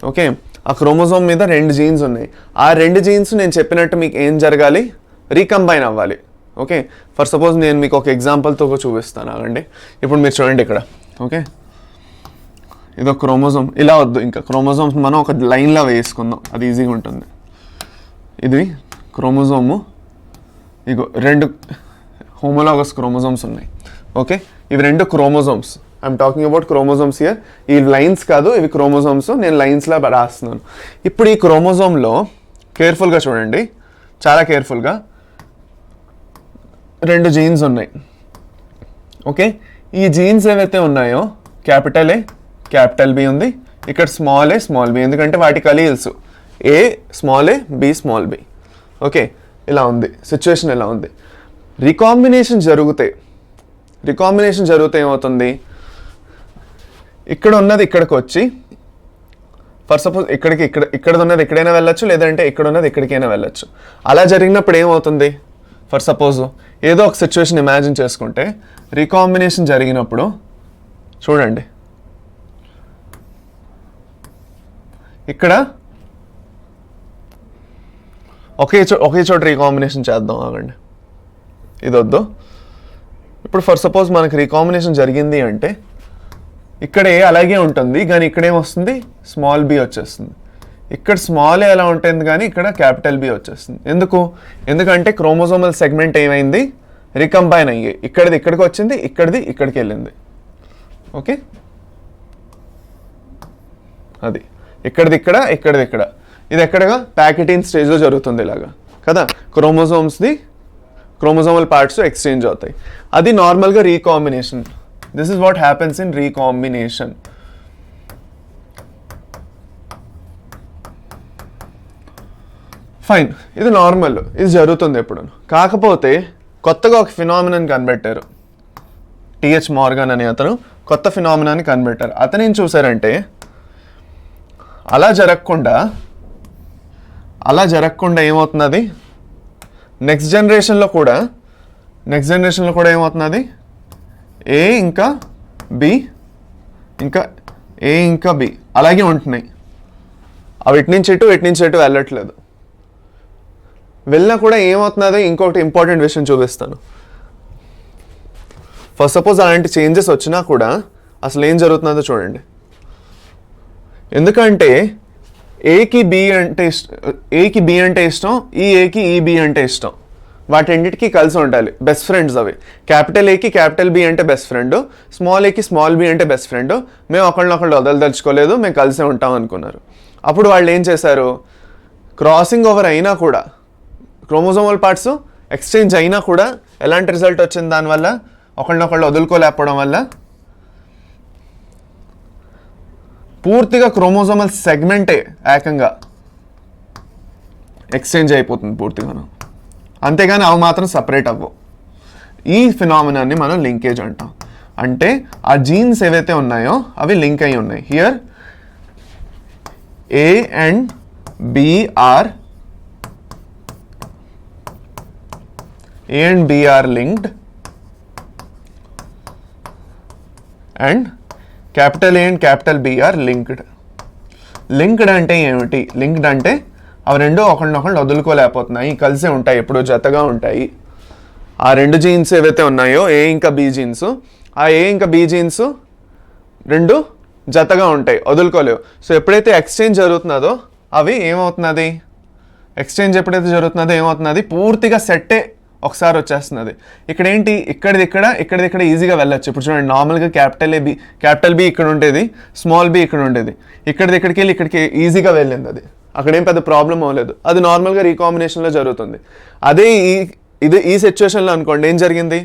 ఓకే, ఆ క్రోమోజోమ్ మీద 2 జీన్స్ ఉన్నాయి. ఆ 2 జీన్స్ నేను చెప్పినట్టు మీకు ఏం జరగాలి, రీకంబైన్ అవ్వాలి. ఓకే, ఫర్ సపోజ్ నేను మీకు ఒక ఎగ్జాంపుల్తో చూపిస్తాను ఆగండి. ఇప్పుడు మీరు చూడండి ఇక్కడ. ఓకే, ఇదో క్రోమోజోమ్, ఇలా వద్దు, ఇంకా క్రోమోజోమ్స్ మనం ఒక లైన్లో వేసుకుందాం, అది ఈజీగా ఉంటుంది. ఇది క్రోమోజోము, ఇగో 2 హోమోలాగస్ క్రోమోజోమ్స్ ఉన్నాయి. ఓకే, ఇవి 2 chromosomes. I'm talking about chromosomes here. ఈ లైన్స్ కాదు, ఇవి క్రోమోజోమ్స్, నేను లైన్స్లా రాస్తున్నాను. ఇప్పుడు ఈ క్రోమోజోమ్లో కేర్ఫుల్గా చూడండి, చాలా కేర్ఫుల్గా 2 జీన్స్ ఉన్నాయి. ఓకే, ఈ జీన్స్ ఏవైతే ఉన్నాయో క్యాపిటల్ ఏ క్యాపిటల్ బి ఉంది, ఇక్కడ స్మాల్ ఏ స్మాల్ బి, ఎందుకంటే వాటి alleles A small a B small b. Okay, ఇలా ఉంది సిచ్యువేషన్, ఇలా ఉంది. రీకాంబినేషన్ జరిగితే ఏమవుతుంది, ఇక్కడ ఉన్నది ఇక్కడికి వచ్చి, ఫర్ సపోజ్ ఇక్కడ ఉన్నది ఎక్కడైనా వెళ్ళొచ్చు, లేదంటే ఇక్కడ ఉన్నది ఎక్కడికైనా వెళ్ళొచ్చు. అలా జరిగినప్పుడు ఏమవుతుంది, ఫర్ సపోజ్ ఏదో ఒక సిచ్యువేషన్ ఇమాజిన్ చేసుకుంటే రీకాంబినేషన్ జరిగినప్పుడు చూడండి, ఇక్కడ ఒకే చోట రీకాంబినేషన్ చేద్దాం ఆగండి, ఇది వద్దు. ఇప్పుడు ఫర్ సపోజ్ మనకి రీకాంబినేషన్ జరిగింది అంటే ఇక్కడ ఏ అలాగే ఉంటుంది కానీ ఇక్కడ ఏమొస్తుంది, స్మాల్ బి వచ్చేస్తుంది. ఇక్కడ స్మాల్ ఏ ఎలా ఉంటుంది కానీ ఇక్కడ క్యాపిటల్ బి వచ్చేస్తుంది. ఎందుకంటే క్రోమోజోమల్ సెగ్మెంట్ ఏమైంది, రికంబైన్ అయ్యి ఇక్కడిది ఇక్కడికి వచ్చింది, ఇక్కడిది ఇక్కడికి వెళ్ళింది. ఓకే, అది ఇక్కడిది ఇక్కడ, ఇక్కడిది ఇక్కడ. ఇది ఎక్కడగా ప్యాకెటిన్ స్టేజ్లో జరుగుతుంది ఇలాగా కదా, క్రోమోజోమల్ పార్ట్స్ ఎక్స్చేంజ్ అవుతాయి. అది నార్మల్గా recombination. This is what happens in recombination. Fine, ఇది నార్మల్, ఇది జరుగుతుంది ఎప్పుడు. కాకపోతే కొత్తగా ఒక ఫినామినన్ కనిపెట్టారు, టిహెచ్ మార్గన్ అనే అతను కొత్త ఫినామినాన్ని కనిపెట్టారు. అతను ఏం చూసారంటే అలా జరగకుండా ఏమవుతున్నది, నెక్స్ట్ జనరేషన్లో కూడా ఏమవుతున్నది, ఏ ఇంకా బి అలాగే ఉంటున్నాయి. అవి ఇటు నుంచి ఎటు వెళ్ళట్లేదు. వెళ్ళినా కూడా ఏమవుతున్నది, ఇంకొకటి ఇంపార్టెంట్ విషయం చూపిస్తాను. ఫస్ట్ సపోజ్ అలాంటి చేంజెస్ వచ్చినా కూడా అసలు ఏం జరుగుతుందో చూడండి. ఎందుకంటే ఏకి బి అంటే ఇష్టం, ఈ ఏకి ఈ బి అంటే ఇష్టం. వాటిన్నిటికీ కలిసి ఉండాలి, బెస్ట్ ఫ్రెండ్స్ అవి. క్యాపిటల్ ఏకి క్యాపిటల్ బి అంటే బెస్ట్ ఫ్రెండ్, స్మాల్ ఏకి స్మాల్ బి అంటే బెస్ట్ ఫ్రెండ్. మేము ఒకళ్ళనొకళ్ళు వదలదలుచుకోలేదు, మేము కలిసే ఉంటాం అనుకున్నారు. అప్పుడు వాళ్ళు ఏం చేశారు, క్రాసింగ్ ఓవర్ అయినా కూడా, క్రోమోజోమల్ పార్ట్స్ ఎక్స్చేంజ్ అయినా కూడా ఎలాంటి రిజల్ట్ వచ్చింది, దానివల్ల ఒకళ్ళనొకళ్ళు వదులుకోలేకపోవడం వల్ల పూర్తిగా క్రోమోజోమల్ సెగ్మెంటే ఏకంగా ఎక్స్చేంజ్ అయిపోతుంది పూర్తిగా. అంతేగాని అవి మాత్రం సపరేట్ అవ్వవు. ఈ ఫినామినాన్ని మనం లింకేజ్ అంటాం. అంటే ఆ జీన్స్ ఏవైతే ఉన్నాయో అవి లింక్ అయి ఉన్నాయి. Here A and B are linked and capital A and capital B are linked. Linked అంటే ఏమిటి, లింక్డ్ అంటే అవి రెండు ఒకళ్ళనొకళ్ళు వదులుకోలేకపోతున్నాయి, కలిసే ఉంటాయి, ఎప్పుడూ జతగా ఉంటాయి. ఆ రెండు జీన్స్ ఏవైతే ఉన్నాయో ఏ ఇంకా బి జీన్స్, ఆ ఏ ఇంకా బి జీన్స్ రెండు జతగా ఉంటాయి, వదులుకోలేవు. సో ఎప్పుడైతే ఎక్స్చేంజ్ జరుగుతున్నదో అవి ఏమవుతున్నది, ఎక్స్చేంజ్ ఎప్పుడైతే జరుగుతున్నదో ఏమవుతున్నది, పూర్తిగా సెట్టే ఒకసారి వచ్చేస్తున్నది. ఇక్కడ ఏంటి, ఇక్కడిది ఇక్కడ ఈజీగా వెళ్ళచ్చు. ఇప్పుడు చూడండి, నార్మల్గా క్యాపిటల్ బి ఇక్కడ ఉండేది, స్మాల్ బి ఇక్కడ ఉండేది, ఇక్కడికి వెళ్ళి ఇక్కడికి ఈజీగా వెళ్ళింది. అది అక్కడేం పెద్ద ప్రాబ్లం అవ్వలేదు. అది నార్మల్గా రీకాంబినేషన్లో జరుగుతుంది. అదే ఈ సిచ్యువేషన్లో అనుకోండి, ఏం జరిగింది,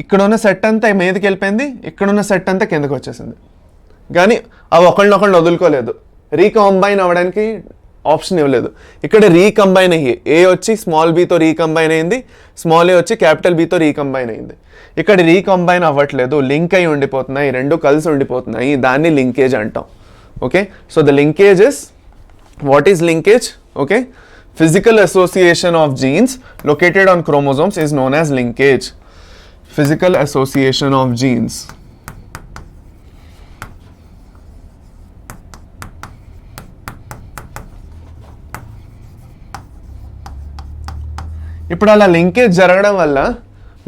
ఇక్కడున్న సెట్ అంతా మీదకి వెళ్ళిపోయింది, ఇక్కడున్న సెట్ అంతా కిందకి వచ్చేసింది. కానీ అవి ఒకళ్ళనొకళ్ళు వదులుకోలేదు, రీకంబైన్ అవ్వడానికి ఆప్షన్ ఇవ్వలేదు. ఇక్కడ రీకంబైన్ అయ్యి ఏ వచ్చి స్మాల్ బీతో రీకంబైన్ అయింది, స్మాల్ ఏ వచ్చి క్యాపిటల్ బీతో రీకంబైన్ అయింది. ఇక్కడ రీకంబైన్ అవ్వట్లేదు, లింక్ అయి ఉండిపోతున్నాయి, రెండు కలిసి ఉండిపోతున్నాయి. దాన్ని లింకేజ్ అంటాం. Okay, so the linkage is, what is linkage? Okay, physical association of genes located on chromosomes is known as linkage. Physical association of genes. ఇప్పుడు అలా లింకేజ్ జరగడం వల్ల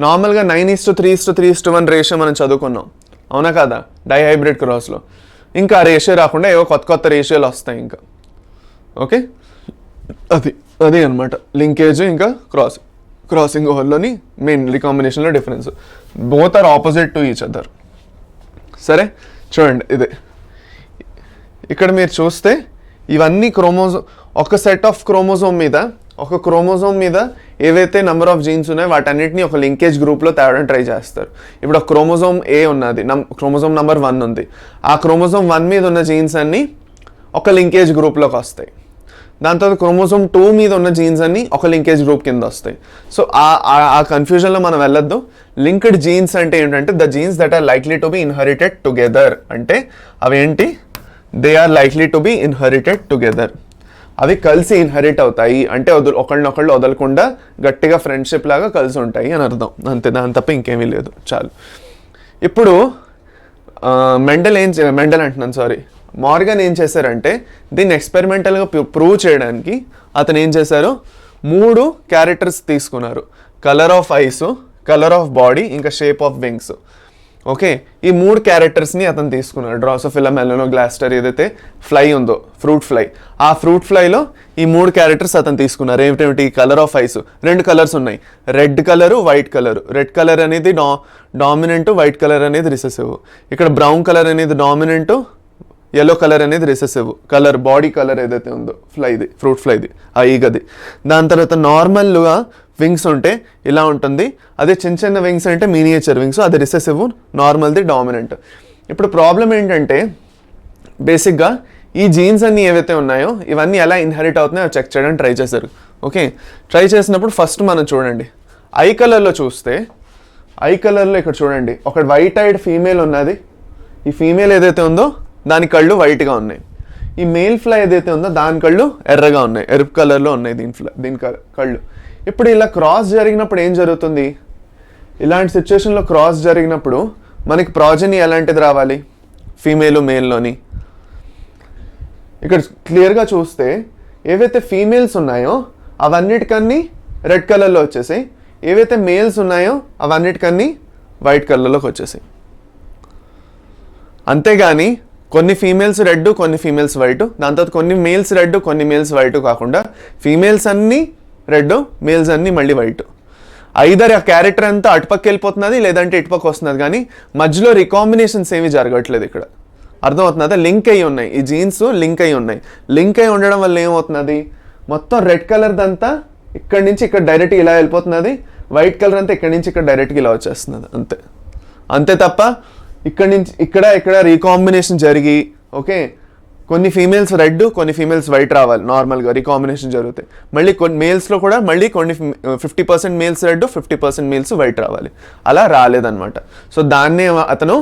నార్మల్గా 9:3:3:1 రేషియో మనం చదువుకున్నాం, అవునా కదా, డైహైబ్రిడ్ క్రాస్లో. ఇంకా ఆ రేషియో రాకుండా ఏవో కొత్త రేషియోలు వస్తాయి ఇంకా. ఓకే, అది అనమాట లింకేజ్ ఇంకా క్రాసింగ్ ఓవర్లోని మెయిన్ రీకాంబినేషన్లో difference. Both are opposite to each other. సరే చూడండి, ఇదే ఇక్కడ మీరు చూస్తే ఇవన్నీ ఒక సెట్ ఆఫ్ క్రోమోజోమ్ మీద ఏవైతే నెంబర్ ఆఫ్ జీన్స్ ఉన్నాయో వాటన్నిటిని ఒక లింకేజ్ గ్రూప్లో తేవడానికి ట్రై చేస్తారు. ఇప్పుడు ఒక క్రోమోజోమ్ ఏ ఉన్నది, క్రోమోజోమ్ నెంబర్ 1 ఉంది. ఆ క్రోమోజోమ్ 1 మీద ఉన్న జీన్స్ అన్నీ ఒక లింకేజ్ గ్రూప్లోకి వస్తాయి. దాని తర్వాత క్రోమోజోమ్ 2 మీద ఉన్న జీన్స్ అన్ని ఒక లింకేజ్ గ్రూప్ కింద వస్తాయి. సో ఆ కన్ఫ్యూజన్లో మనం వెళ్ళొద్దు. లింక్డ్ జీన్స్ అంటే ఏంటంటే the genes that are likely to be inherited together. అంటే అవేంటి, they are likely to be inherited together. అవి కలిసి ఇన్హెరిట్ అవుతాయి అంటే ఒకళ్ళనొకళ్ళు వదలకుండా గట్టిగా ఫ్రెండ్షిప్ లాగా కలిసి ఉంటాయి అని అర్థం. అంతే, దాని తప్ప ఇంకేమీ లేదు. చాలు. ఇప్పుడు మెండల్ అంటున్నాను, సారీ, మార్గన్ ఏం చేశారంటే దీన్ని ఎక్స్పెరిమెంటల్గా ప్రూవ్ చేయడానికి అతను ఏం చేశారు, 3 క్యారెక్టర్స్ తీసుకున్నారు. Colour of ice, colour of body, ఇంకా షేప్ ఆఫ్ వింగ్స్. ఓకే, ఈ 3 క్యారెక్టర్స్ని అతను తీసుకున్నాడు. డ్రాసోఫిలా మెలనోగ్లాస్టర్ ఏదైతే ఫ్లై ఉందో, ఫ్రూట్ ఫ్లై, ఆ ఫ్రూట్ ఫ్లైలో ఈ 3 క్యారెక్టర్స్ అతను తీసుకున్నారు. ఏమిటేమిటి? కలర్ ఆఫ్ ఐస్, 2 కలర్స్ ఉన్నాయి, red colour, white colour. Red colour అనేది డామినెంట్, వైట్ కలర్ అనేది రిసెసివ్. ఇక్కడ బ్రౌన్ కలర్ అనేది డామినెంట్, ఎల్లో కలర్ అనేది రిసెసివ్. కలర్ బాడీ కలర్ ఏదైతే ఉందో ఫ్లైది, ఫ్రూట్ ఫ్లైది, ఆ ఈగది. దాని తర్వాత నార్మల్గా వింగ్స్ ఉంటే ఇలా ఉంటుంది, అదే చిన్న చిన్న వింగ్స్ అంటే మినియేచర్ వింగ్స్, అది రిసెసివ్, నార్మల్ది డామినెంట్. ఇప్పుడు ప్రాబ్లం ఏంటంటే బేసిక్గా ఈ జీన్స్ అన్నీ ఏవైతే ఉన్నాయో ఇవన్నీ ఎలా ఇన్హెరిట్ అవుతున్నాయో చెక్ చేయడానికి ట్రై చేశారు. ఓకే, ట్రై చేసినప్పుడు ఫస్ట్ మనం చూడండి ఐ కలర్లో చూస్తే, ఐ కలర్లో ఇక్కడ చూడండి ఒక వైట్ ఐడ్ ఫీమేల్ ఉన్నది. ఈ ఫీమేల్ ఏదైతే ఉందో దాని కళ్ళు వైట్గా ఉన్నాయి. ఈ మేల్ ఫ్లై ఏదైతే ఉందో దాని కళ్ళు ఎర్రగా ఉన్నాయి, ఎరుపు కలర్లో ఉన్నాయి దీని కళ్ళు. ఇప్పుడు ఇలా క్రాస్ జరిగినప్పుడు ఏం జరుగుతుంది? ఇలాంటి సిచ్యువేషన్లో క్రాస్ జరిగినప్పుడు మనకి ప్రాజెనీ ఎలాంటిది రావాలి? ఫీమేలు మేల్లోని. ఇక్కడ క్లియర్గా చూస్తే ఏవైతే ఫీమేల్స్ ఉన్నాయో అవన్నిటికన్నీ రెడ్ కలర్లో వచ్చేసాయి, ఏవైతే మేల్స్ ఉన్నాయో అవన్నిటికన్నీ వైట్ కలర్లోకి వచ్చేసాయి. అంతేగాని కొన్ని ఫీమేల్స్ రెడ్, కొన్ని ఫీమేల్స్ వైట్, దాని తర్వాత కొన్ని మేల్స్ రెడ్, కొన్ని మేల్స్ వైట్ కాకుండా ఫీమేల్స్ అన్నీ రెడ్, మేల్స్ అన్నీ మళ్ళీ వైట్. ఐదర్ ఆ క్యారెక్టర్ అంతా అటుపక్క వెళ్ళిపోతున్నది, లేదంటే ఇటుపక్క వస్తున్నది, కానీ మధ్యలో రికాంబినేషన్స్ ఏమీ జరగట్లేదు. ఇక్కడ అర్థమవుతున్నదా? లింక్ అయ్యి ఉన్నాయి, ఈ జీన్స్ లింక్ అయ్యి ఉన్నాయి. లింక్ అయ్యి ఉండడం వల్ల ఏమవుతున్నది, మొత్తం రెడ్ కలర్దంతా ఇక్కడి నుంచి ఇక్కడ డైరెక్ట్గా ఇలా వెళ్ళిపోతున్నది, వైట్ కలర్ అంతా ఇక్కడి నుంచి ఇక్కడ డైరెక్ట్గా ఇలా వచ్చేస్తున్నది. అంతే అంతే తప్ప ఇక్కడ నుంచి ఇక్కడ రీకాంబినేషన్ జరిగి, ఓకే, కొన్ని ఫీమేల్స్ రెడ్, కొన్ని ఫీమేల్స్ వైట్ రావాలి నార్మల్గా రీకాంబినేషన్ జరుగుతాయి. మళ్ళీ కొన్ని మేల్స్లో కూడా మళ్ళీ కొన్ని 50% మేల్స్ రెడ్, 50% మేల్స్ వైట్ రావాలి. అలా రాలేదన్నమాట. సో దాన్నే అతను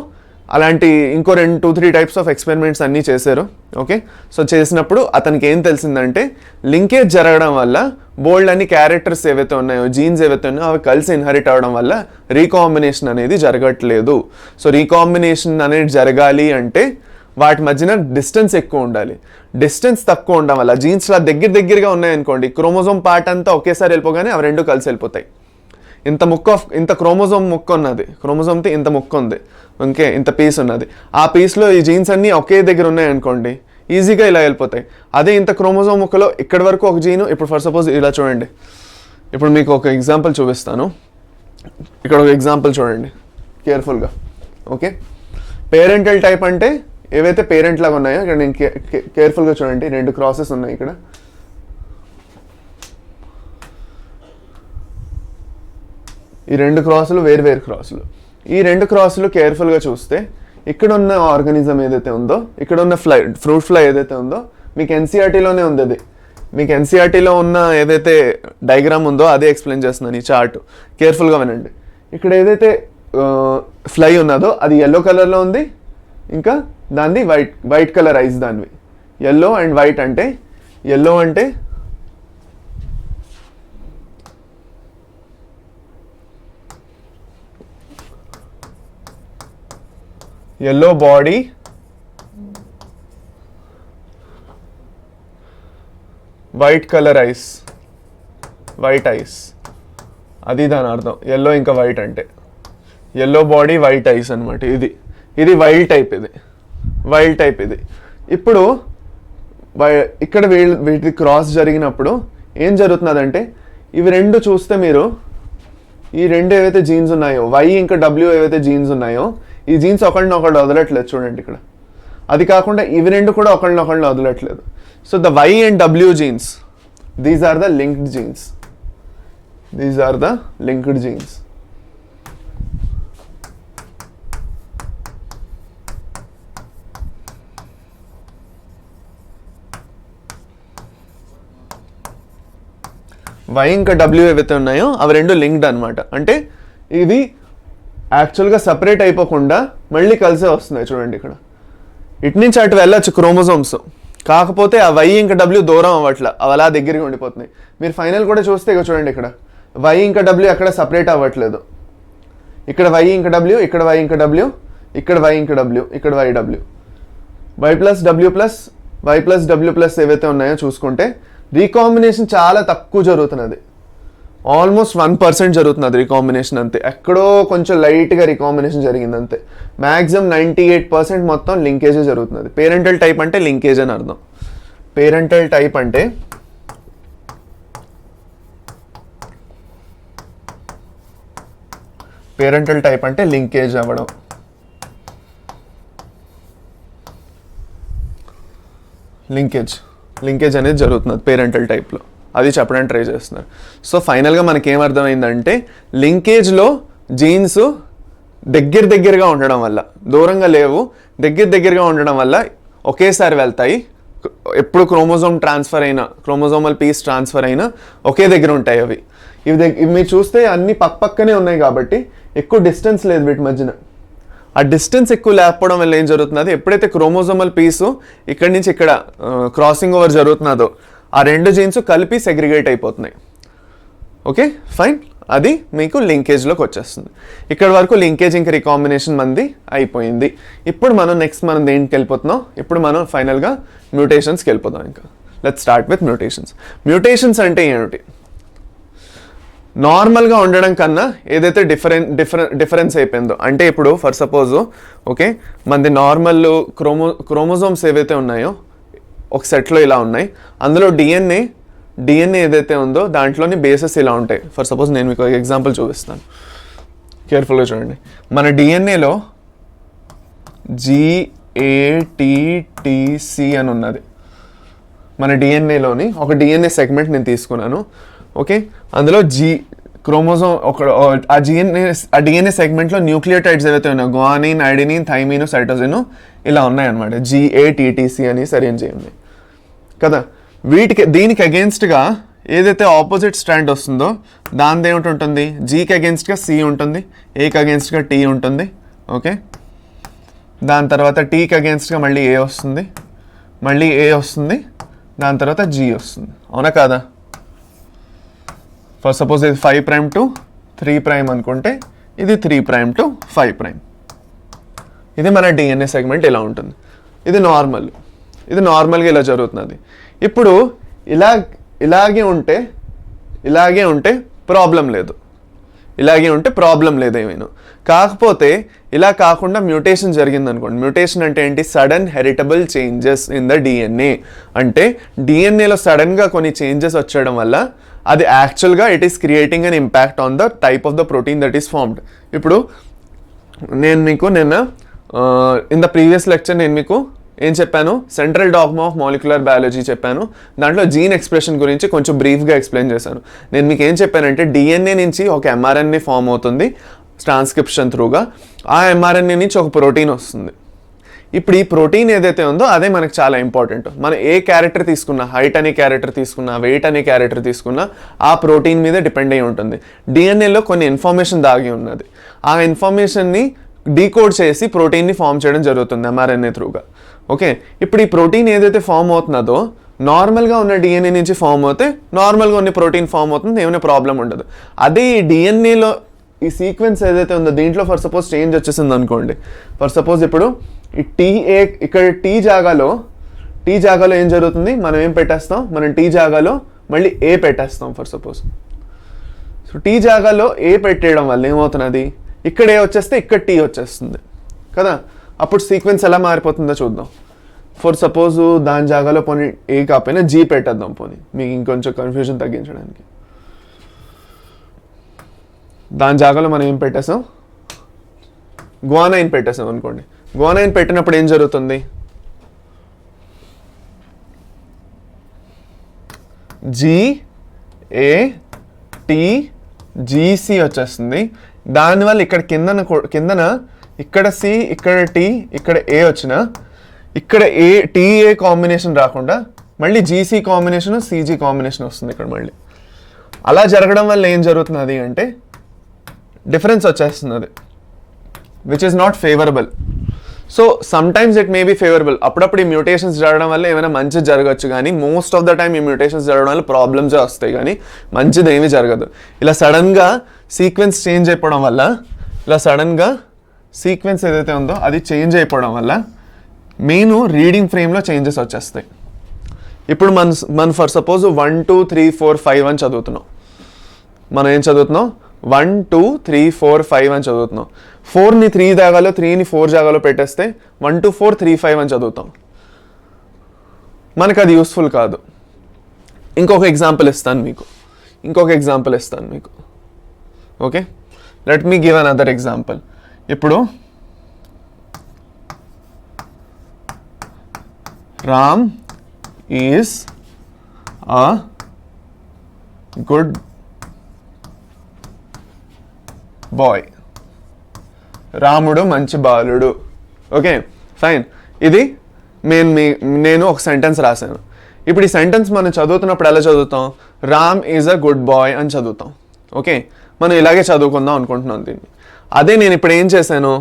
అలాంటి ఇంకో 2-3 టైప్స్ ఆఫ్ ఎక్స్పెరిమెంట్స్ అన్నీ చేశారు. ఓకే, సో చేసినప్పుడు అతనికి ఏం తెలిసిందంటే లింకేజ్ జరగడం వల్ల బోల్డ్ అన్ని క్యారెక్టర్స్ ఏవైతే ఉన్నాయో, జీన్స్ ఏవైతే ఉన్నాయో అవి కలిసి ఇన్హెరిట్ అవ్వడం వల్ల రీకాంబినేషన్ అనేది జరగట్లేదు. సో రీకాంబినేషన్ అనేది జరగాలి అంటే వాటి మధ్యన డిస్టెన్స్ ఎక్కువ ఉండాలి. డిస్టెన్స్ తక్కువ ఉండడం వల్ల జీన్స్లా దగ్గరగా ఉన్నాయనుకోండి, క్రోమోజోమ్ పార్ట్ అంతా ఒకేసారి వెళ్ళిపోగానే అవి 2 కలిసి వెళ్ళిపోతాయి. ఇంత క్రోమోజోమ్ ముక్క ఉన్నది, క్రోమోజోమ్తో ఇంత ముక్క ఉంది, ఓకే, ఇంత పీస్ ఉన్నది. ఆ పీస్లో ఈ జీన్స్ అన్నీ ఒకే దగ్గర ఉన్నాయనుకోండి, ఈజీగా ఇలా వెళ్ళిపోతాయి. అదే ఇంత క్రోమోజోమ్ ముక్కలో ఇక్కడి వరకు ఒక జీను, ఇప్పుడు ఫర్ సపోజ్ ఇలా చూడండి, ఇప్పుడు మీకు ఒక ఎగ్జాంపుల్ చూపిస్తాను. ఇక్కడ ఒక ఎగ్జాంపుల్ చూడండి కేర్ఫుల్గా. ఓకే, పేరెంటల్ టైప్ అంటే ఏవైతే పేరెంట్ లాగా ఉన్నాయో ఇక్కడ నేను కేర్ఫుల్గా చూడండి, 2 క్రాసెస్ ఉన్నాయి ఇక్కడ. ఈ 2 క్రాసులు వేరు క్రాసులు. ఈ 2 క్రాసులు కేర్ఫుల్గా చూస్తే ఇక్కడ ఉన్న ఆర్గానిజం ఏదైతే ఉందో, ఇక్కడ ఉన్న ఫ్రూట్ ఫ్లై ఏదైతే ఉందో మీకు ఎన్సీఆర్టీలోనే ఉంది. అది మీకు ఎన్సీఆర్టీలో ఉన్న ఏదైతే డయాగ్రామ్ ఉందో అదే ఎక్స్ప్లెయిన్ చేస్తున్నాను. ఈ చార్ట్ కేర్ఫుల్గా వినండి. ఇక్కడ ఏదైతే ఫ్లై ఉన్నదో అది ఎల్లో కలర్లో ఉంది, ఇంకా దాన్ని వైట్ కలర్ ఐస్ దానివి. ఎల్లో అండ్ వైట్ అంటే, ఎల్లో అంటే yellow body, white color eyes, white eyes, అది దాని అర్థం. ఎల్లో ఇంకా వైట్ అంటే ఎల్లో బాడీ వైట్ ఐస్ అనమాట. ఇది వైల్డ్ టైప్, వైల్డ్ టైప్. ఇది ఇప్పుడు ఇక్కడ వీటి క్రాస్ జరిగినప్పుడు ఏం జరుగుతున్నదంటే ఇవి 2 చూస్తే మీరు ఈ 2 ఏవైతే జీన్స్ ఉన్నాయో, వై ఇంకా డబ్ల్యూ ఏవైతే జీన్స్ ఉన్నాయో, ఈ జీన్స్ ఒకళ్ళనొకళ్ళు వదలట్లేదు చూడండి ఇక్కడ. అది కాకుండా ఇవి 2 కూడా ఒకళ్ళనొకళ్ళు వదలట్లేదు. So the Y and W genes, these are the linked genes. These are the linked genes. Y ఇంకా డబ్ల్యూ ఏవైతే ఉన్నాయో అవి 2 లింక్డ్ అనమాట. అంటే ఇది యాక్చువల్గా సపరేట్ అయిపోకుండా మళ్ళీ కలిసే వస్తున్నాయి చూడండి ఇక్కడ. ఇటు నుంచి అటు వెళ్ళచ్చు క్రోమోజోమ్స్, కాకపోతే ఆ వై ఇంకా డబ్ల్యూ దూరం అవ్వట్ల, అవి అలా దగ్గరికి ఉండిపోతున్నాయి. మీరు ఫైనల్ కూడా చూస్తే ఇక చూడండి ఇక్కడ వై ఇంకా డబ్ల్యూ ఎక్కడ సపరేట్ అవ్వట్లేదు. ఇక్కడ వై ఇంకా డబ్ల్యూ, ఇక్కడ వై ఇంకా డబ్ల్యూ, ఇక్కడ వై ఇంకా డబ్ల్యూ, ఇక్కడ వై డబ్ల్యూ. y+w+ ఏవైతే ఉన్నాయో చూసుకుంటే రీకాంబినేషన్ చాలా తక్కువ జరుగుతున్నది. ఆల్మోస్ట్ 1% జరుగుతున్నది రీకాంబినేషన్ అంతే. ఎక్కడో కొంచెం లైట్గా రీకాంబినేషన్ జరిగింది అంతే. మ్యాక్సిమం 98% మొత్తం లింకేజే జరుగుతున్నది. పేరెంటల్ టైప్ అంటే లింకేజ్ అని అర్థం. పేరెంటల్ టైప్ అంటే లింకేజ్ అవ్వడం. లింకేజ్ అనేది జరుగుతున్నది పేరెంటల్ టైప్లో. అది చెప్పడానికి ట్రై చేస్తున్నారు. సో ఫైనల్గా మనకి ఏమర్థమైందంటే లింకేజ్లో జీన్స్ దగ్గరగా ఉండడం వల్ల, దూరంగా లేవు, దగ్గరగా ఉండడం వల్ల ఒకేసారి వెళ్తాయి. ఎప్పుడు క్రోమోజోమల్ పీస్ ట్రాన్స్ఫర్ అయినా ఒకే దగ్గర ఉంటాయి అవి. ఇవి మీరు చూస్తే అన్ని పక్కనే ఉన్నాయి కాబట్టి ఎక్కువ డిస్టెన్స్ లేదు వీటి మధ్యన. ఆ డిస్టెన్స్ ఎక్కువ లేకపోవడం వల్ల ఏం జరుగుతున్నది, ఎప్పుడైతే క్రోమోజోమల్ పీసు ఇక్కడి నుంచి ఇక్కడ క్రాసింగ్ ఓవర్ జరుగుతున్నదో ఆ రెండు జీన్స్ కలిపి సెగ్రిగేట్ అయిపోతున్నాయి. ఓకే ఫైన్, అది మీకు లింకేజ్లోకి వచ్చేస్తుంది. ఇక్కడ వరకు లింకేజ్ ఇంకా రీకాంబినేషన్ మంది అయిపోయింది. ఇప్పుడు మనం దేనికి వెళ్ళిపోతున్నాం, ఇప్పుడు మనం ఫైనల్గా మ్యూటేషన్స్కి వెళ్ళిపోతాం. ఇంకా let's start with mutations. Mutations అంటే ఏమిటి? నార్మల్గా ఉండడం కన్నా ఏదైతే డిఫరెన్స్ అయిపోయిందో, అంటే ఇప్పుడు ఫర్ సపోజ్ ఓకే మనది నార్మల్ క్రోమోజోమ్స్ ఏవైతే ఉన్నాయో ఒక సెట్లో ఇలా ఉన్నాయి. అందులో డిఎన్ఏ ఏదైతే ఉందో దాంట్లోని బేసెస్ ఇలా ఉంటాయి. ఫర్ సపోజ్ నేను మీకు ఎగ్జాంపుల్ చూపిస్తాను, కేర్ఫుల్గా చూడండి. మన డిఎన్ఏలో GATTC అని ఉన్నది. మన డిఎన్ఏలోని ఒక డిఎన్ఏ సెగ్మెంట్ నేను తీసుకున్నాను. ఓకే, అందులో క్రోమోజోమ్ ఆ డిఎన్ఏ సెగ్మెంట్లో న్యూక్లియోటైడ్స్ ఏవైతే ఉన్నాయో గ్వానిన్, ఐడినిన్, థైమిన్, సైటోసిన్ ఇలా ఉన్నాయన్నమాట. GATTC అని అరేంజ్ చేయండి కదా. దీనికి అగేన్స్ట్గా ఏదైతే ఆపోజిట్ స్ట్రాండ్ వస్తుందో దాని ఏమిటి ఉంటుంది, జీకి అగేన్స్ట్గా C ఉంటుంది, ఏకి అగేన్స్ట్గా T ఉంటుంది. ఓకే, దాని తర్వాత టీకి అగేన్స్ట్గా మళ్ళీ A వస్తుంది, మళ్ళీ A వస్తుంది, దాని తర్వాత G వస్తుంది. అవునా కాదా? ఫర్ సపోజ్ ఇది 5' to 3' అనుకుంటే ఇది 3' to 5'. ఇది మన డిఎన్ఏ సెగ్మెంట్ ఇలా ఉంటుంది. ఇది నార్మల్గా ఇలా జరుగుతున్నది. ఇప్పుడు ఇలాగే ఉంటే ప్రాబ్లం లేదు, ఏమైనా. కాకపోతే ఇలా కాకుండా మ్యూటేషన్ జరిగింది అనుకోండి. మ్యూటేషన్ అంటే ఏంటి? Sudden heritable changes in the DNA. అంటే డిఎన్ఏలో సడన్గా కొన్ని చేంజెస్ వచ్చడం వల్ల అది యాక్చువల్గా it is creating an impact on the type of the protein that is formed. ఇప్పుడు నేను మీకు ఇన్ ద ప్రీవియస్ లెక్చర్ నేను మీకు ఏం చెప్పాను? Central dogma of molecular biology చెప్పాను. దాంట్లో జీన్ ఎక్స్ప్రెషన్ గురించి కొంచెం బ్రీఫ్గా ఎక్స్ప్లెయిన్ చేశాను. నేను మీకు ఏం చెప్పానంటే డిఎన్ఏ నుంచి ఒక ఎంఆర్ఎన్ఏ ఫామ్ అవుతుంది ట్రాన్స్క్రిప్షన్ త్రూగా. ఆ ఎంఆర్ఎన్ఏ నుంచి ఒక ప్రోటీన్ వస్తుంది. ఇప్పుడు ఈ ప్రోటీన్ ఏదైతే ఉందో అదే మనకు చాలా ఇంపార్టెంట్. మనం ఏ క్యారెక్టర్ తీసుకున్నా, హైట్ అనే క్యారెక్టర్ తీసుకున్నా, వెయిట్ అనే క్యారెక్టర్ తీసుకున్నా ఆ ప్రోటీన్ మీద డిపెండ్ అయి ఉంటుంది. డిఎన్ఏలో కొన్ని ఇన్ఫర్మేషన్ దాగి ఉన్నది. ఆ ఇన్ఫర్మేషన్ని డీకోడ్ చేసి ప్రోటీన్ని ఫామ్ చేయడం జరుగుతుంది ఎంఆర్ఎన్ఏ త్రూగా. ఓకే, ఇప్పుడు ఈ ప్రోటీన్ ఏదైతే ఫామ్ అవుతున్నదో నార్మల్గా ఉన్న డిఎన్ఏ నుంచి ఫామ్ అవుతే నార్మల్గా ఉన్న ప్రోటీన్ ఫామ్ అవుతుంది, ఏమైనా ప్రాబ్లం ఉండదు. అదే ఈ డిఎన్ఏలో ఈ సీక్వెన్స్ ఏదైతే ఉందో దీంట్లో ఫర్ సపోజ్ చేంజ్ వచ్చేసింది అనుకోండి. ఫర్ సపోజ్ ఇప్పుడు ఈ ఇక్కడ టీ జాగాలో ఏం జరుగుతుంది, మనం ఏం పెట్టేస్తాం, మనం టీ జాగాలో మళ్ళీ A పెట్టేస్తాం ఫర్ సపోజ్. సో టీ జాగాలో A పెట్టేయడం వల్ల ఏమవుతున్నది, ఇక్కడ A వచ్చేస్తే ఇక్కడ T వచ్చేస్తుంది కదా. అప్పుడు సీక్వెన్స్ ఎలా మారిపోతుందో చూద్దాం. ఫర్ సపోజ్ దాని జాగాలో పోనీ A కాకపోయినా G పెట్టేద్దాం పోనీ, మీకు ఇంకొంచెం కన్ఫ్యూజన్ తగ్గించడానికి. దాని జాగాలో మనం ఏం పెట్టేసాం, గ్వానైన్ పెట్టేసాం అనుకోండి. గ్వానైన్ పెట్టినప్పుడు ఏం జరుగుతుంది, GATGC వచ్చేస్తుంది. దానివల్ల ఇక్కడ కిందన ఇక్కడ C, ఇక్కడ T, ఇక్కడ A వచ్చిన ఇక్కడ TA కాంబినేషన్ రాకుండా మళ్ళీ GC కాంబినేషన్, CG కాంబినేషన్ వస్తుంది ఇక్కడ మళ్ళీ. అలా జరగడం వల్ల ఏం జరుగుతున్నది అంటే డిఫరెన్స్ వచ్చేస్తున్నది, which is not favourable. So sometimes it may be favourable. అప్పుడప్పుడు ఈ మ్యూటేషన్స్ జరగడం వల్ల ఏమైనా మంచి జరగచ్చు, కానీ మోస్ట్ ఆఫ్ ద టైమ్ ఈ మ్యూటేషన్స్ జరగడం వల్ల ప్రాబ్లమ్సే వస్తాయి, కానీ మంచిది ఏమీ జరగదు. ఇలా సడన్గా సీక్వెన్స్ చేంజ్ అయిపోవడం వల్ల, సీక్వెన్స్ ఏదైతే ఉందో అది చేంజ్ అయిపోవడం వల్ల మెయిన్ రీడింగ్ ఫ్రేమ్లో చేంజెస్ వచ్చేస్తాయి. ఇప్పుడు మన ఫర్ సపోజ్ 1 2 3 4 5 అని చదువుతున్నాం. మనం ఏం చదువుతున్నాం? 1 2 3 4 5 అని చదువుతున్నాం. 4ని 3 జాగాలో 3ని 4 జాగాలో పెట్టేస్తే 1 2 4 3 5 అని చదువుతాం. మనకు అది యూస్ఫుల్ కాదు. ఇంకొక ఎగ్జాంపుల్ ఇస్తాను మీకు. Okay, let me give another example. ఇప్పుడు Ram is a good boy. రాముడు మంచి బాలుడు. Okay fine. ఇది నేను ఒక సెంటెన్స్ రాశాను. ఇప్పుడు ఈ సెంటెన్స్ మనం చదువుతున్నప్పుడు ఎలా చదువుతాం? Ram is a good boy అని చదువుతాం. ఓకే, మనం ఇలాగే చదువుకుందాం అనుకుంటున్నాం దీన్ని. అదే నేను ఇప్పుడు ఏం చేశాను,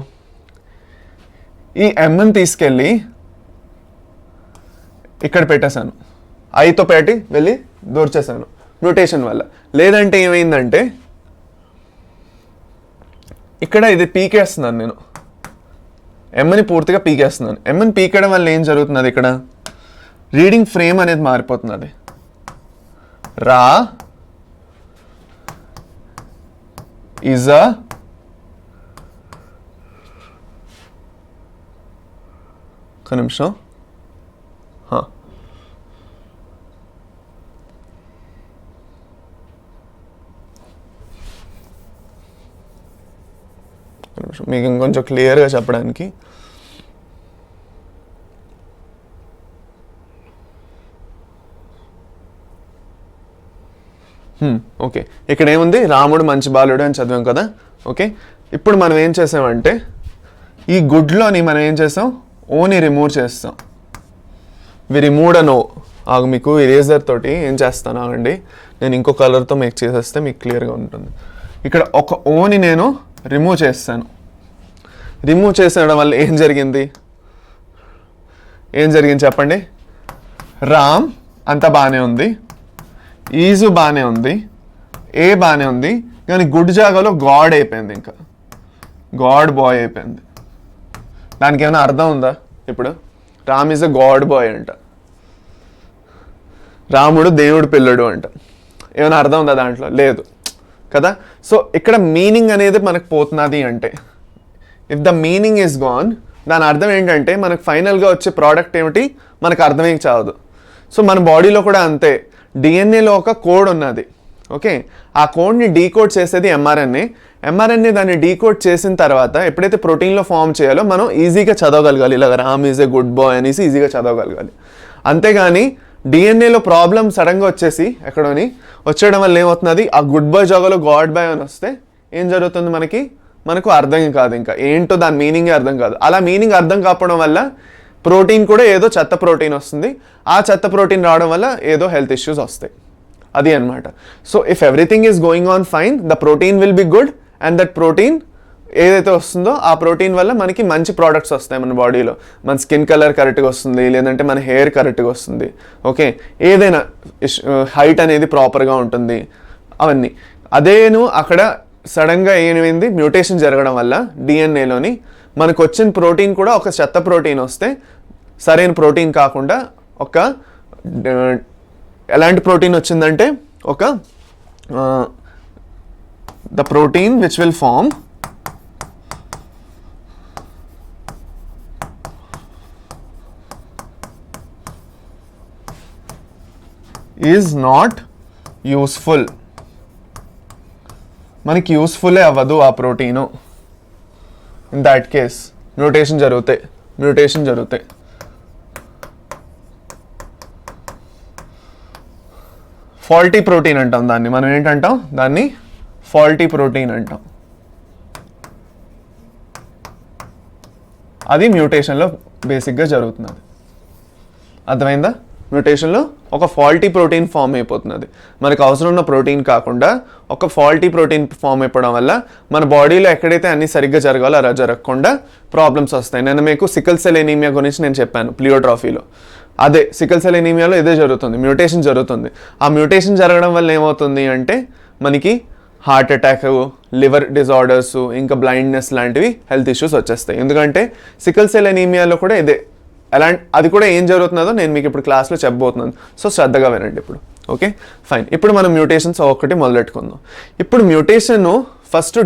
ఈ ఎంని తీసుకెళ్ళి ఇక్కడ పెట్టేశాను, ఐతో పెట్టి వెళ్ళి దూర్చేశాను మ్యూటేషన్ వల్ల. లేదంటే ఏమైందంటే ఇక్కడ ఇది పీకేస్తున్నాను, నేను ఎంని పూర్తిగా పీకేస్తున్నాను. ఎంని పీకేయడం వల్ల ఏం జరుగుతున్నది? ఇక్కడ రీడింగ్ ఫ్రేమ్ అనేది మారిపోతున్నది. రా ఈజ్ అ ఒక నిమిషం. మీకు ఇంకొంచెం క్లియర్గా చెప్పడానికి ఓకే, ఇక్కడ ఏముంది? రాముడు మంచి బాలుడు అని చదివాం కదా. ఓకే, ఇప్పుడు మనం ఏం చేసామంటే ఈ గుడ్లోని మనం ఏం చేసాం? ఓని రిమూవ్ చేస్తాం. వి రిమూవ్డ్ అన్ ఓ. మీకు ఇరేజర్ తోటి ఏం చేస్తాను ఆగండి, నేను ఇంకో కలర్తో మేక్ చేసేస్తే మీకు క్లియర్గా ఉంటుంది. ఇక్కడ ఒక ఓని నేను రిమూవ్ చేస్తాను. రిమూవ్ చేసేయడం వల్ల ఏం జరిగింది చెప్పండి? రామ్ అంతా బాగానే ఉంది, ఈజు బాగానే ఉంది, ఏ బాగానే ఉంది, కానీ గుడ్ జాగాలో గాడ్ అయిపోయింది. ఇంకా గాడ్ బాయ్ అయిపోయింది. దానికి ఏమైనా అర్థం ఉందా? ఇప్పుడు Ram is a god boy అంట, రాముడు దేవుడు పిల్లడు అంట. ఏమైనా అర్థం ఉందా దాంట్లో? లేదు కదా. సో ఇక్కడ మీనింగ్ అనేది మనకు పోతున్నది అంటే, if the meaning is gone, దాని అర్థం ఏంటంటే మనకు ఫైనల్గా వచ్చే ప్రోడక్ట్ ఏమిటి మనకు అర్థమే చావదు. సో మన బాడీలో కూడా అంతే, డిఎన్ఏలో ఒక కోడ్ ఉన్నది. ఓకే, ఆ కోడ్ని డీకోడ్ చేసేది ఎంఆర్ఎన్ఏ దాన్ని డీకోడ్ చేసిన తర్వాత ఎప్పుడైతే ప్రోటీన్లో ఫామ్ చేయాలో మనం ఈజీగా చదవగలగాలి. ఇలాగ Ram is a good boy అనేసి ఈజీగా చదవగలగాలి. అంతేగాని డిఎన్ఏలో ప్రాబ్లం సడన్గా వచ్చేసి ఎక్కడోని వచ్చేయడం వల్ల ఏమవుతున్నది, ఆ గుడ్ బాయ్ జాగాలో గాడ్ బాయ్ అని వస్తే ఏం జరుగుతుంది? మనకు అర్థం కాదు, ఇంకా ఏంటో దాని మీనింగే అర్థం కాదు. అలా మీనింగ్ అర్థం కావడం వల్ల ప్రోటీన్ కూడా ఏదో చెత్త ప్రోటీన్ వస్తుంది. ఆ చెత్త ప్రోటీన్ రావడం వల్ల ఏదో హెల్త్ ఇష్యూస్ వస్తాయి. అది అనమాట. So if everything is going on fine, the protein will be good, and that protein ఏదైతే వస్తుందో ఆ ప్రోటీన్ వల్ల మనకి మంచి ప్రోడక్ట్స్ వస్తాయి మన బాడీలో. మన స్కిన్ కలర్ కరెక్ట్గా వస్తుంది, లేదంటే మన హెయిర్ కరెక్ట్గా వస్తుంది. ఓకే, ఏదైనా హైట్ అనేది ప్రాపర్గా ఉంటుంది, అవన్నీ. అదేను అక్కడ సడన్గా ఏమైంది, మ్యూటేషన్ జరగడం వల్ల డిఎన్ఏలోని మనకు వచ్చిన ప్రోటీన్ కూడా ఒక చెత్త ప్రోటీన్ వస్తే, సరైన ప్రోటీన్ కాకుండా ఒక ఎలాంటి ప్రోటీన్ వచ్చిందంటే ఒక the protein which will form is not useful. మనకి యూస్ఫుల్లే అవ్వదు ఆ protein. In that case mutation జరుగుతాయి. ఫాల్టీ ప్రోటీన్ అంటాం దాన్ని. మనం ఏంటంటాం? దాన్ని ఫాల్టీ ప్రోటీన్ అంటాం. అది మ్యూటేషన్లో బేసిక్గా జరుగుతున్నది. అర్థమైందా? మ్యూటేషన్లో ఒక ఫాల్టీ ప్రోటీన్ ఫామ్ అయిపోతున్నది. మనకు అవసరం ఉన్న ప్రోటీన్ కాకుండా ఒక ఫాల్టీ ప్రోటీన్ ఫామ్ అయిపోవడం వల్ల మన బాడీలో ఎక్కడైతే అన్ని సరిగ్గా జరగాలో అలా జరగకుండా ప్రాబ్లమ్స్ వస్తాయి. నేను మీకు సికిల్ సెల్ ఎనీమియా గురించి నేను చెప్పాను ప్లియోట్రాఫీలో. అదే సికిల్ సెల్ ఎనీమియాలో ఇదే జరుగుతుంది, మ్యూటేషన్ జరుగుతుంది. ఆ మ్యూటేషన్ జరగడం వల్ల ఏమవుతుంది అంటే మనకి హార్ట్ అటాక్, లివర్ డిజార్డర్స్, ఇంకా బ్లైండ్నెస్ లాంటివి హెల్త్ ఇష్యూస్ వచ్చేస్తాయి. ఎందుకంటే సికిల్ సెల్ ఎనీమియాలో కూడా ఇదే అది కూడా ఏం జరుగుతుందో నేను మీకు ఇప్పుడు క్లాస్లో చెప్పబోతున్నాను. సో శ్రద్ధగా వినండి ఇప్పుడు. Okay fine. ఇప్పుడు మనం మ్యూటేషన్స్ ఒక్కటి మొదలెట్టుకుందాం. ఇప్పుడు మ్యూటేషన్ ఫస్ట్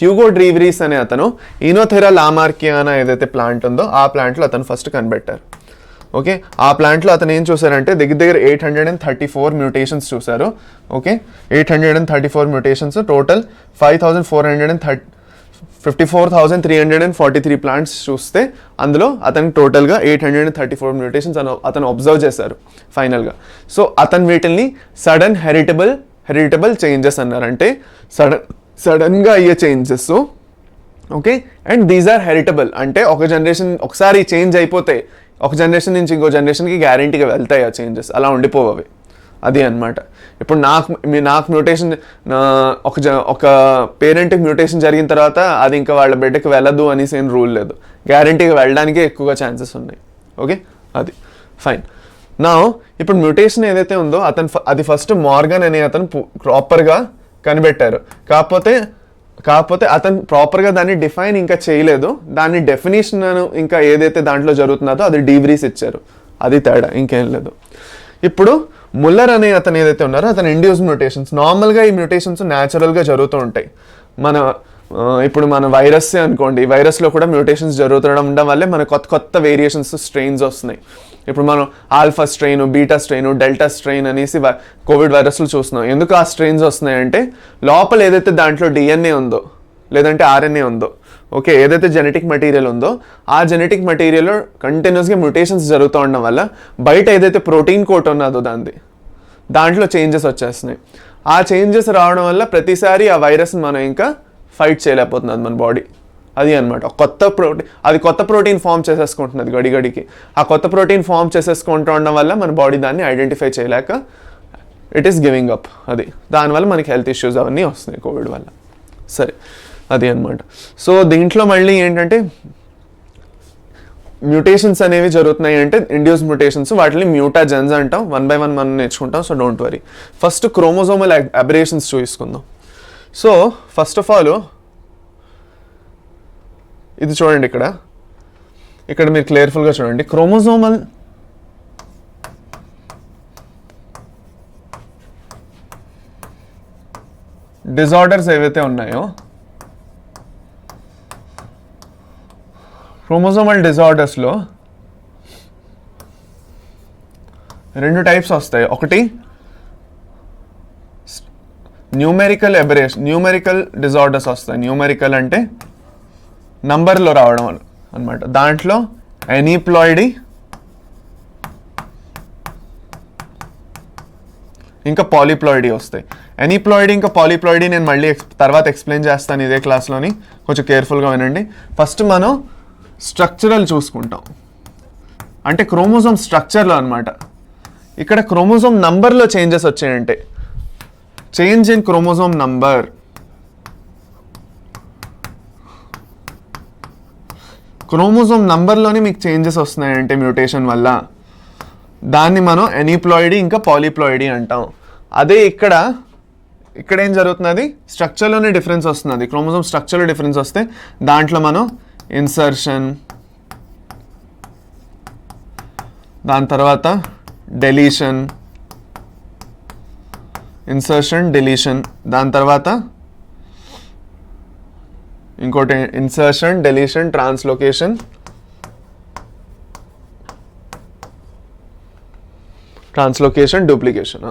హ్యూగో డ్రీవరీస్ అనే అతను ఈనోథెరా లామార్కియానా ఏదైతే ప్లాంట్ ఉందో ఆ ప్లాంట్లో అతను ఫస్ట్ కనిపెట్టారు. ఓకే, ఆ ప్లాంట్లో అతను ఏం చూసారంటే దగ్గర 834 మ్యూటేషన్స్ చూశారు. ఓకే, 834 మ్యూటేషన్స్, టోటల్ 54,343 ప్లాంట్స్ చూస్తే అందులో అతనికి టోటల్గా 834 మ్యూటేషన్స్ అతను అబ్జర్వ్ చేశారు ఫైనల్గా. సో అతను వీటిని సడన్ హెరిటబుల్ చేంజెస్ అన్నారు. అంటే సడన్గా అయ్యే changes. Okay, and these are heritable అంటే ఒక జనరేషన్ ఒకసారి చేంజ్ అయిపోతే ఒక జనరేషన్ నుంచి ఇంకో జనరేషన్కి గ్యారంటీగా వెళ్తాయి ఆ చేంజెస్, అలా ఉండిపోవవి. అది అనమాట. ఇప్పుడు నాకు మ్యూటేషన్ ఒక పేరెంట్కి మ్యూటేషన్ జరిగిన తర్వాత అది ఇంకా వాళ్ళ బిడ్డకి వెళ్ళదు అనేసి ఏం రూల్ లేదు, గ్యారంటీగా వెళ్ళడానికే ఎక్కువగా ఛాన్సెస్ ఉన్నాయి. ఓకే, అది ఫైన్. నా ఇప్పుడు మ్యూటేషన్ ఏదైతే ఉందో అది ఫస్ట్ మార్గన్ అనే అతను ప్రాపర్గా కనిపెట్టారు. కాకపోతే అతను ప్రాపర్గా దాన్ని డిఫైన్ ఇంకా చేయలేదు. దాన్ని డెఫినేషన్ ఇంకా ఏదైతే దాంట్లో జరుగుతుందో అది డీవ్రీస్ ఇచ్చారు. అది తేడా, ఇంకేం లేదు. ఇప్పుడు ముల్లర్ అనే అతను ఏదైతే ఉన్నారో అతను ఇండ్యూస్ మ్యూటేషన్స్. నార్మల్గా ఈ మ్యూటేషన్స్ న్యాచురల్గా జరుగుతూ ఉంటాయి. ఇప్పుడు మన వైరస్ అనుకోండి, వైరస్లో కూడా మ్యూటేషన్స్ జరుగుతుండడం వల్లే మన కొత్త వేరియేషన్స్ స్ట్రెయిన్స్ వస్తున్నాయి. ఇప్పుడు మనం alpha strain, beta strain, delta strain అనేసి కోవిడ్ వైరస్లు చూస్తున్నాం. ఎందుకు ఆ స్ట్రెయిన్స్ వస్తున్నాయంటే లోపల ఏదైతే దాంట్లో డిఎన్ఏ ఉందో లేదంటే ఆర్ఎన్ఏ ఉందో, ఓకే, ఏదైతే జెనెటిక్ మెటీరియల్ ఉందో ఆ జెనెటిక్ మెటీరియల్లో కంటిన్యూస్గా మ్యూటేషన్స్ జరుగుతూ ఉండడం వల్ల బయట ఏదైతే ప్రోటీన్ కోట్ ఉన్నదో దాంట్లో చేంజెస్ వచ్చేస్తున్నాయి. ఆ చేంజెస్ రావడం వల్ల ప్రతిసారి ఆ వైరస్ని మనం ఇంకా ఫైట్ చేయలేకపోతున్నది మన బాడీ. అది అనమాట. కొత్త ప్రోటీన్ ఫామ్ చేసేసుకుంటున్నది గడిగడికి. ఆ కొత్త ప్రోటీన్ ఫామ్ చేసేసుకుంటూ ఉండడం వల్ల మన బాడీ దాన్ని ఐడెంటిఫై చేయలేక ఇట్ ఈస్ గివింగ్ అప్. అది దానివల్ల మనకి హెల్త్ ఇష్యూస్ అవన్నీ వస్తున్నాయి కోవిడ్ వల్ల. సరే, అది అనమాట. సో దీంట్లో మళ్ళీ ఏంటంటే మ్యూటేషన్స్ అనేవి జరుగుతున్నాయి అంటే ఇండ్యూస్ మ్యూటేషన్స్, వాటిని మ్యూటాజెన్స్ అంటాం. 1 by 1 మనం నేర్చుకుంటాం. So don't worry. First chromosomal aberrations చూసుకుందాం. సో ఫస్ట్ ఆఫ్ ఆల్ ఇది చూడండి, ఇక్కడ మీరు క్లియర్ఫుల్గా చూడండి. క్రోమోజోమల్ డిజార్డర్స్ ఏవైతే ఉన్నాయో, క్రోమోజోమల్ డిజార్డర్స్లో 2 టైప్స్ వస్తాయి. ఒకటి న్యూమెరికల్ డిజార్డర్స్ వస్తాయి. న్యూమెరికల్ అంటే నంబర్లో రావడం అనమాట. దాంట్లో ఎనీప్లాయిడీ ఇంకా పాలీప్లాయిడీ వస్తాయి. ఎనీప్లాయిడీ ఇంకా పాలీప్లాయిడీ నేను మళ్ళీ తర్వాత ఎక్స్ప్లెయిన్ చేస్తాను ఇదే క్లాస్లోని, కొంచెం కేర్ఫుల్గా వినండి. ఫస్ట్ మనం స్ట్రక్చరల్ చూసుకుంటాం. అంటే క్రోమోజోమ్ స్ట్రక్చర్లో అనమాట. ఇక్కడ క్రోమోజోమ్ నంబర్లో చేంజెస్ వచ్చాయంటే change in chromosome number, chromosome నంబర్లోనే మీకు చేంజెస్ వస్తున్నాయంటే మ్యూటేషన్ వల్ల, దాన్ని మనం ఎనీప్లాయిడీ ఇంకా పాలీప్లాయిడీ అంటాం. అదే ఇక్కడ ఏం జరుగుతున్నది, స్ట్రక్చర్లోనే డిఫరెన్స్ వస్తున్నది. క్రోమోజోమ్ స్ట్రక్చర్లో డిఫరెన్స్ వస్తే దాంట్లో మనం ఇన్సర్షన్, దాని తర్వాత డెలీషన్, దాని తర్వాత ఇంకోటి ఇన్సర్షన్, డెలీషన్, ట్రాన్స్లోకేషన్, డూప్లికేషన్.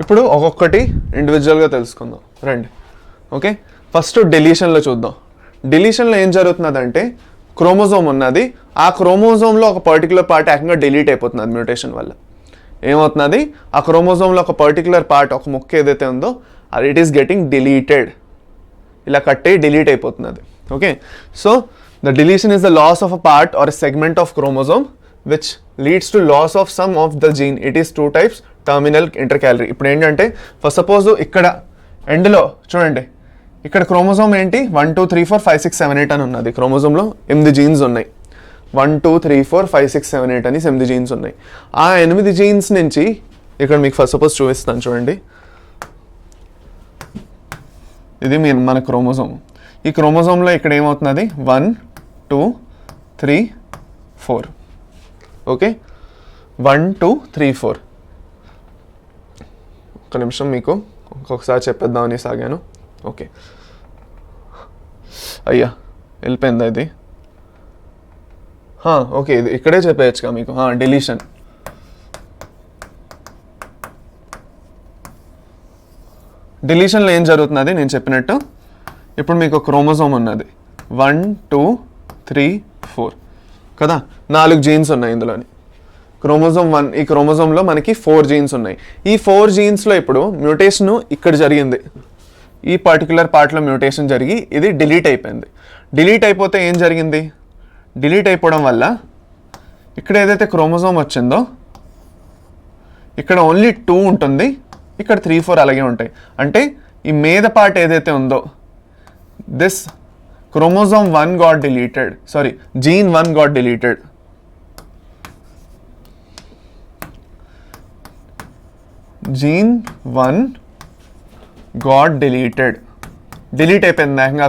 ఇప్పుడు ఒక్కొక్కటి ఇండివిజువల్గా తెలుసుకుందాం రండి. ఓకే, ఫస్ట్ డెలీషన్లో చూద్దాం. డెలీషన్లో ఏం జరుగుతున్నదంటే క్రోమోజోమ్ ఉన్నది, ఆ క్రోమోజోమ్లో ఒక పర్టికులర్ పార్ట్ ఏకంగా డిలీట్ అయిపోతున్నది మ్యూటేషన్ వల్ల. ఏమవుతున్నది, ఆ క్రోమోజోమ్లో ఒక పర్టికులర్ పార్ట్, ఒక ముక్క ఏదైతే ఉందో అది ఇట్ ఈస్ గెటింగ్ డిలీటెడ్, ఇలా కట్టే డిలీట్ అయిపోతున్నది. Okay, so the deletion is the loss of a part or a segment of chromosome which leads to loss of some of the gene. It is 2 types terminal intercalary. ఇప్పుడు ఏంటంటే ఫస్ట్ సపోజ్ ఇక్కడ ఎండ్లో చూడండి, ఇక్కడ క్రోమోజోమ్ ఏంటి 1 2 3 4 5 6 7 8 అని ఉన్నది. క్రోమోజోమ్లో 8 జీన్స్ ఉన్నాయి. 1 2 3 4 5 6 7 8 అని 8 జీన్స్ ఉన్నాయి. ఆ 8 జీన్స్ నుంచి ఇక్కడ మీకు ఫస్ట్ సపోజ్ చూపిస్తాను చూడండి. ఇది మన క్రోమోజోమ్. ఈ క్రోమోజోమ్లో ఇక్కడ ఏమవుతున్నది 1 2 3 4. ఓకే, 1 2 3 4. ఒక నిమిషం మీకు ఇంకొకసారి చెప్పేద్దామని సాగాను. ఓకే, అయ్యా వెళ్ళిపోయిందా ఇది? ఓకే, ఇది ఇక్కడే చెప్పేయచ్చుగా మీకు. డిలీషన్. డిలీషన్లో ఏం జరుగుతున్నది నేను చెప్పినట్టు, ఇప్పుడు మీకు క్రోమోజోమ్ ఉన్నది 1 2 3 4 కదా, 4 జీన్స్ ఉన్నాయి ఇందులోని. క్రోమోజోమ్ 1, ఈ క్రోమోజోమ్లో మనకి 4 జీన్స్ ఉన్నాయి. ఈ 4 జీన్స్లో ఇప్పుడు మ్యూటేషన్ ఇక్కడ జరిగింది, ఈ పర్టికులర్ పార్ట్లో మ్యూటేషన్ జరిగి ఇది డిలీట్ అయిపోయింది. డిలీట్ అయిపోతే ఏం జరిగింది, డిలీట్ అయిపోవడం వల్ల ఇక్కడ ఏదైతే క్రోమోజోమ్ వచ్చిందో ఇక్కడ ఓన్లీ 2 ఉంటుంది, ఇక్కడ 3 4 అలాగే ఉంటాయి. అంటే ఈ మీద పార్ట్ ఏదైతే ఉందో this chromosome 1 got deleted, sorry gene 1 got deleted. Gene 1 got deleted, delete అయిపోయింది ఇంకా